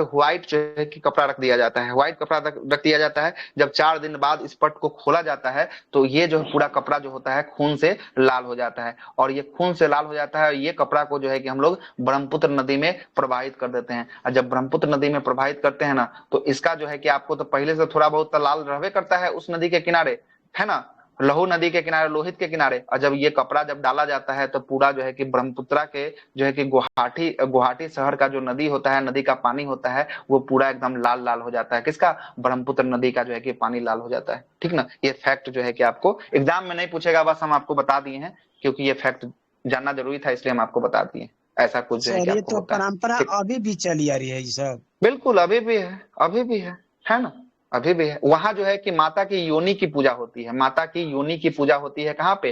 व्हाइट जो है कि कपड़ा रख दिया जाता है, व्हाइट कपड़ा रख दिया जाता है। जब 4 दिन बाद इस पट को खोला जाता है तो ये जो पूरा कपड़ा जो होता है खून से लाल हो जाता है, और ये खून से लाल हो जाता है और ये कपड़ा को जो है कि हम लोग ब्रह्मपुत्र नदी में प्रवाहित कर देते हैं। और जब ब्रह्मपुत्र नदी में प्रवाहित करते हैं ना, तो इसका जो है कि आपको तो पहले से थोड़ा बहुत लाल रहवे करता है उस नदी के किनारे, है ना, लहू नदी के किनारे, लोहित के किनारे। और जब ये कपड़ा जब डाला जाता है तो पूरा जो है कि ब्रह्मपुत्रा के जो है कि गुवाहाटी शहर का जो नदी होता है, नदी का पानी होता है, वो पूरा एकदम लाल लाल हो जाता है। किसका? ब्रह्मपुत्र नदी का जो है कि पानी लाल हो जाता है, ठीक ना। ये फैक्ट जो है कि आपको एग्जाम में नहीं पूछेगा, बस हम आपको बता दिए हैं क्योंकि ये फैक्ट जानना जरूरी था, इसलिए हम आपको बता दिए। ऐसा कुछ जो है कि सर ये आपको तो होता है। परंपरा अभी भी चली आ रही है ये सब। बिल्कुल अभी भी है, अभी भी है ना, अभी भी है। वहां जो है कि माता की योनि की पूजा होती है, माता की योनि की पूजा होती है कहाँ पे?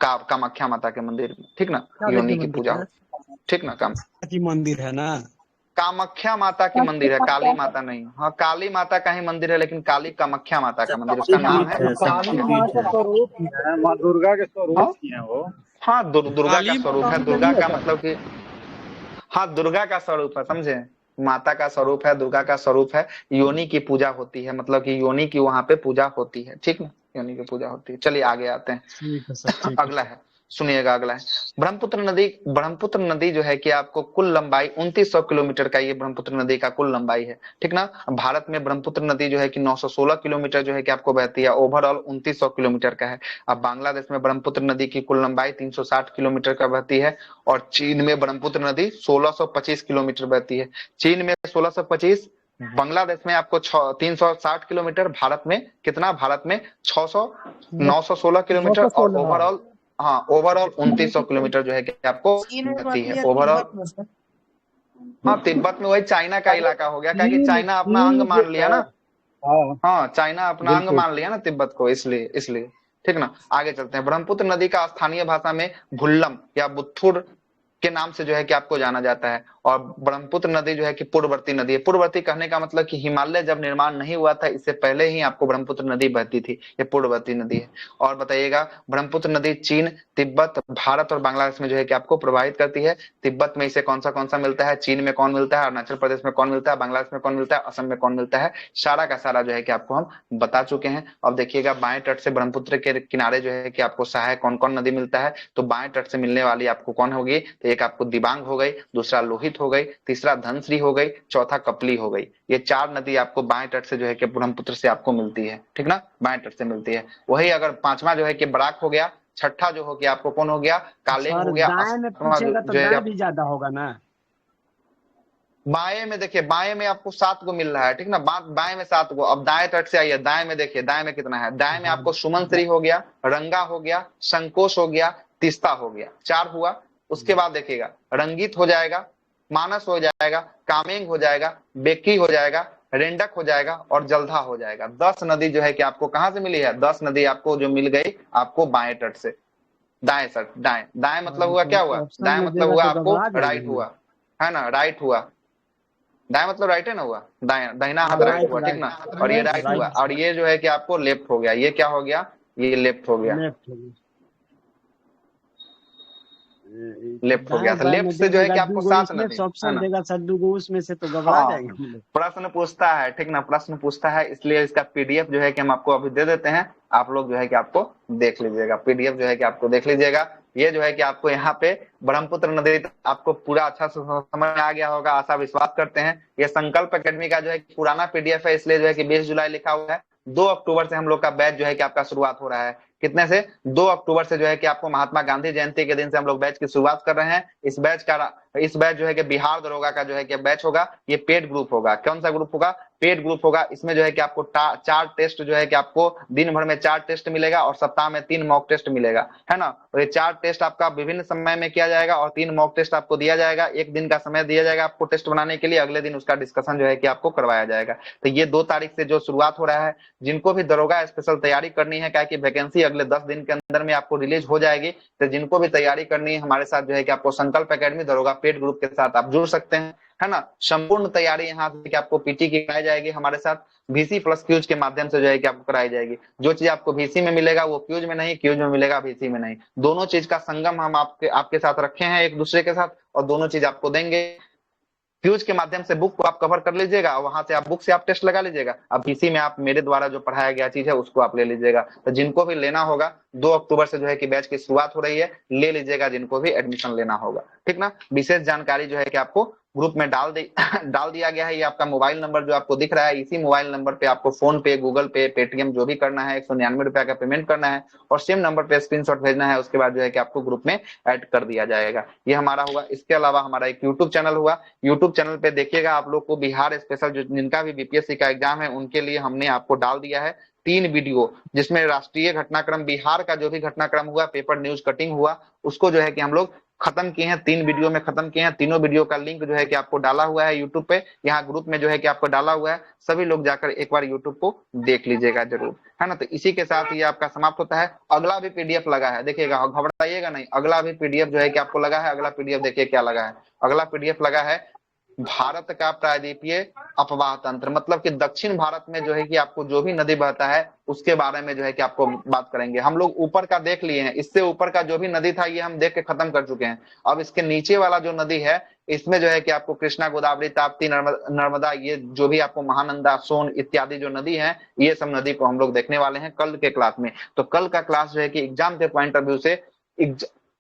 कामाख्या माता के मंदिर में, ठीक ना, योनि की पूजा होती है, ठीक ना। की मंदिर है ना, कामाख्या माता की मंदिर है, काली माता नहीं। हाँ, काली माता का ही मंदिर है, लेकिन काली कामाख्या माता का मंदिर, उसका नाम है काली माँ का स्वरूप ही है, माँ दुर्गा के स्वरूप ही है वो। हाँ, दुर्गा का स्वरूप है। दुर्गा का मतलब कि हाँ, दुर्गा का स्वरूप है, समझे, माता का स्वरूप है, दुर्गा का स्वरूप है। योनि की पूजा होती है, मतलब कि योनि की वहां पे पूजा होती है, ठीक ना, योनि की पूजा होती है। चलिए आगे आते हैं। ठीक है सर, ठीक अगला है, सुनिएगा, अगला है ब्रह्मपुत्र नदी जो है कि आपको कुल लंबाई 2900 किलोमीटर का, ये ब्रह्मपुत्र नदी का कुल लंबाई है, ठीक ना। भारत में ब्रह्मपुत्र नदी जो है कि 916 किलोमीटर जो है कि आपको बहती है, ओवरऑल 2900 किलोमीटर का है। अब बांग्लादेश में ब्रह्मपुत्र नदी की कुल लंबाई 360 किलोमीटर का बहती है, और चीन में ब्रह्मपुत्र नदी 1625 किलोमीटर बहती है। चीन में 1625, बांग्लादेश में आपको 360 किलोमीटर, भारत में कितना? भारत में 916 किलोमीटर, और ओवरऑल, हाँ, ओवरऑल 2900 किलोमीटर जो है कि आपको बहती है ओवरऑल। हाँ, तिब्बत में वही चाइना का इलाका हो गया, क्योंकि चाइना अपना अंग मान लिया ना। हाँ, चाइना अपना अंग मान लिया ना तिब्बत को, इसलिए ठीक ना। आगे चलते हैं। ब्रह्मपुत्र नदी का स्थानीय भाषा में भुल्लम या बुत्थुर के नाम से जो है कि आपको जाना जाता है। और ब्रह्मपुत्र नदी जो है कि पूर्ववर्ती नदी है। पूर्ववर्ती कहने का मतलब कि हिमालय जब निर्माण नहीं हुआ था, इससे पहले ही आपको ब्रह्मपुत्र नदी बहती थी, ये पूर्ववर्ती नदी है। और बताइएगा, ब्रह्मपुत्र नदी चीन, तिब्बत, भारत और बांग्लादेश में जो है कि आपको प्रभावित करती है। तिब्बत में इसे कौन सा मिलता है, चीन में कौन मिलता है, अरुणाचल प्रदेश में कौन मिलता है, बांग्लादेश में कौन मिलता है, असम में कौन मिलता है, सारा का सारा जो है कि आपको हम बता चुके हैं। अब देखिएगा, बाएं तट से ब्रह्मपुत्र के किनारे जो है कि आपको सहायक कौन कौन नदी मिलता है, तो बाएं तट से मिलने वाली आपको कौन होगी, तो एक आपको दिबांग हो गई, दूसरा लोहित हो गई, तीसरा धनश्री हो गई, चौथा कपली हो गई। ये 4 नदी आपको बाएं तट से जो है कि ब्रह्मपुत्र से आपको मिलती है, ठीक ना, बाएं तट से मिलती है। वही अगर 5वां जो है कि बराक हो गया, छठा जो हो गया आपको कौन हो गया, कालेंग हो गया, दाएं में पूछेगा तो दाएं भी ज्यादा होगा ना। बाएं में देखिए, बाएं में आपको 7 गो मिल रहा है, ठीक ना, बाएं में 7 गो। अब दाएं तट से आइए, दाएं में देखिए, दाएं में कितना है, दाएं में आपको सुमनश्री हो गया, रंगा हो गया, संकोच हो गया, तीस्ता हो गया, 4 हुआ। उसके बाद देखिएगा, रंगीत हो जाएगा, मानस हो जाएगा, कामेंग हो जाएगा, बेकी हो जाएगा, रेंडक हो जाएगा, और जलधा हो जाएगा। 10 नदी जो है कि आपको कहां से मिली है, 10 नदी आपको जो मिल गई आपको बाएं तट से। दाएं सर, दाएं, दाएं मतलब हुआ क्या हुआ, दाएं मतलब हुआ आपको राइट हुआ, है ना, राइट हुआ। दाएं मतलब राइट है ना, हुआ दाएं, दाहिना हाथ राइट हुआ, ठीक ना, और ये राइट हुआ, और ये जो है कि आपको लेफ्ट हो गया। ये क्या हो गया, ये लेफ्ट हो गया, लेफ्ट हो गया। तो लेफ्ट से जो है कि आपको 7 नदी ऑप्शन देगा सर, दूगो उसमें से तो घबरा जाएंगे। प्रश्न पूछता है, ठीक ना, प्रश्न पूछता है, इसलिए इसका पीडीएफ जो है कि हम आपको अभी दे देते हैं। आप लोग जो है कि आपको देख लीजिएगा, पीडीएफ जो है कि आपको देख लीजिएगा। ये जो है कि आपको यहाँ पे ब्रह्मपुत्र नदी आपको पूरा अच्छा से समझ में आ गया होगा, आशा विश्वास करते हैं। ये संकल्प एकेडमी का जो है पुराना पीडीएफ है, इसलिए जो है कि 20 जुलाई लिखा हुआ है। 2 अक्टूबर से हम लोग का बैच जो है कि आपका शुरुआत हो रहा है। कितने से? 2 अक्टूबर से जो है कि आपको महात्मा गांधी जयंती के दिन से हम लोग बैच की शुरुआत कर रहे हैं। इस बैच जो है कि बिहार दरोगा का जो है कि बैच होगा, ये पेड ग्रुप होगा। कौन सा ग्रुप होगा? पेड ग्रुप होगा। इसमें जो है कि आपको 4 टेस्ट जो है कि आपको दिन भर में 4 टेस्ट मिलेगा और सप्ताह में 3 मॉक टेस्ट मिलेगा, है ना। और ये 4 टेस्ट आपका विभिन्न समय में किया जाएगा और 3 मॉक टेस्ट आपको दिया जाएगा। 1 दिन का समय दिया जाएगा आपको टेस्ट बनाने के लिए, अगले दिन उसका डिस्कशन जो है कि आपको करवाया जाएगा। तो ये 2 तारीख से जो शुरुआत हो रहा है, जिनको भी दरोगा स्पेशल तैयारी करनी है, क्या कि वैकेंसी अगले 10 दिन के अंदर में आपको रिलीज हो जाएगी, तो जिनको भी तैयारी करनी है हमारे साथ जो है कि आपको संकल्प एकेडमी दरोगा पेड ग्रुप के साथ आप जुड़ सकते हैं, है ना। संपूर्ण तैयारी यहाँ से कि आपको पीटी की कराई जाएगी हमारे साथ, VC प्लस क्यूज के माध्यम से जो है कि आपको कराई जाएगी। जो चीज आपको VC में मिलेगा वो क्यूज में नहीं, क्यूज में मिलेगा VC में नहीं। दोनों चीज का संगम हम आपके साथ रखे हैं एक दूसरे के साथ, और दोनों चीज आपको देंगे। क्यूज के माध्यम से बुक को आप कवर कर लीजिएगा, वहां से आप बुक से आप टेस्ट लगा लीजिएगा। अब इसी में आप मेरे द्वारा जो पढ़ाया गया चीज है उसको आप ले लीजिएगा। तो जिनको भी लेना होगा 2 अक्टूबर से जो है कि बैच की शुरुआत हो रही है, ले लीजिएगा जिनको भी एडमिशन लेना होगा, ठीक ना। विशेष जानकारी जो है कि आपको ग्रुप में डाल दिया गया है। ये आपका मोबाइल नंबर जो आपको दिख रहा है, इसी मोबाइल नंबर पे आपको फोन पे, गूगल पे, पेटीएम जो भी करना है 199 रुपया का पेमेंट करना है और सेम नंबर पे स्क्रीनशॉट भेजना है। उसके बाद जो है कि आपको ग्रुप में ऐड कर दिया जाएगा। ये हमारा हुआ। इसके अलावा हमारा एक यूट्यूब चैनल हुआ। यूट्यूब चैनल पे देखिएगा आप लोग को बिहार स्पेशल जिनका भी बीपीएससी का एग्जाम है उनके लिए हमने आपको डाल दिया है 3 वीडियो, जिसमें राष्ट्रीय घटनाक्रम बिहार का जो भी घटनाक्रम हुआ, पेपर न्यूज कटिंग हुआ, उसको जो है कि हम लोग खत्म किए हैं। 3 वीडियो में खत्म किए हैं। तीनों वीडियो का लिंक जो है कि आपको डाला हुआ है यूट्यूब पे, यहाँ ग्रुप में जो है कि आपको डाला हुआ है। सभी लोग जाकर एक बार यूट्यूब को देख लीजिएगा जरूर, है ना। तो इसी के साथ ये आपका समाप्त होता है। अगला भी पीडीएफ लगा है, देखिएगा, घबराइएगा नहीं। अगला भी पीडीएफ जो है कि आपको लगा है। अगला पीडीएफ देखिए क्या लगा है। अगला पीडीएफ लगा है भारत का प्रायद्वीपीय अफवाह तंत्र, मतलब कि दक्षिण भारत में जो है कि आपको जो भी नदी बहता है उसके बारे में जो है कि आपको बात करेंगे। हम लोग ऊपर का देख लिए हैं, इससे ऊपर का जो भी नदी था ये हम देख के खत्म कर चुके हैं। अब इसके नीचे वाला जो नदी है इसमें जो है कि आपको कृष्णा, गोदावरी, ताप्ती, नर्मदा, ये जो भी आपको महानंदा, सोन इत्यादि जो नदी है, ये सब नदी को हम लोग देखने वाले हैं कल के क्लास में। तो कल का क्लास जो है कि एग्जाम के पॉइंट ऑफ व्यू से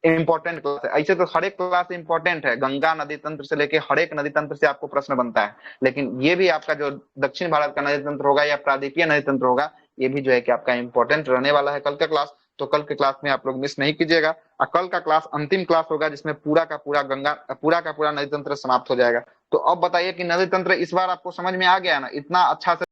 इंपॉर्टेंट क्लास है। ऐसे तो हर एक क्लास इंपॉर्टेंट है, गंगा नदी तंत्र से लेके हर एक नदी तंत्र से आपको प्रश्न बनता है, लेकिन ये भी आपका जो दक्षिण भारत का नदी तंत्र होगा या प्रायद्वीपीय नदी तंत्र होगा, ये भी जो है कि आपका इंपॉर्टेंट रहने वाला है कल का क्लास। तो कल के क्लास में आप लोग मिस नहीं कीजिएगा। और कल का क्लास अंतिम क्लास होगा जिसमें पूरा का पूरा नदी तंत्र समाप्त हो जाएगा। तो अब बताइए कि नदी तंत्र इस बार आपको समझ में आ गया ना, इतना अच्छा से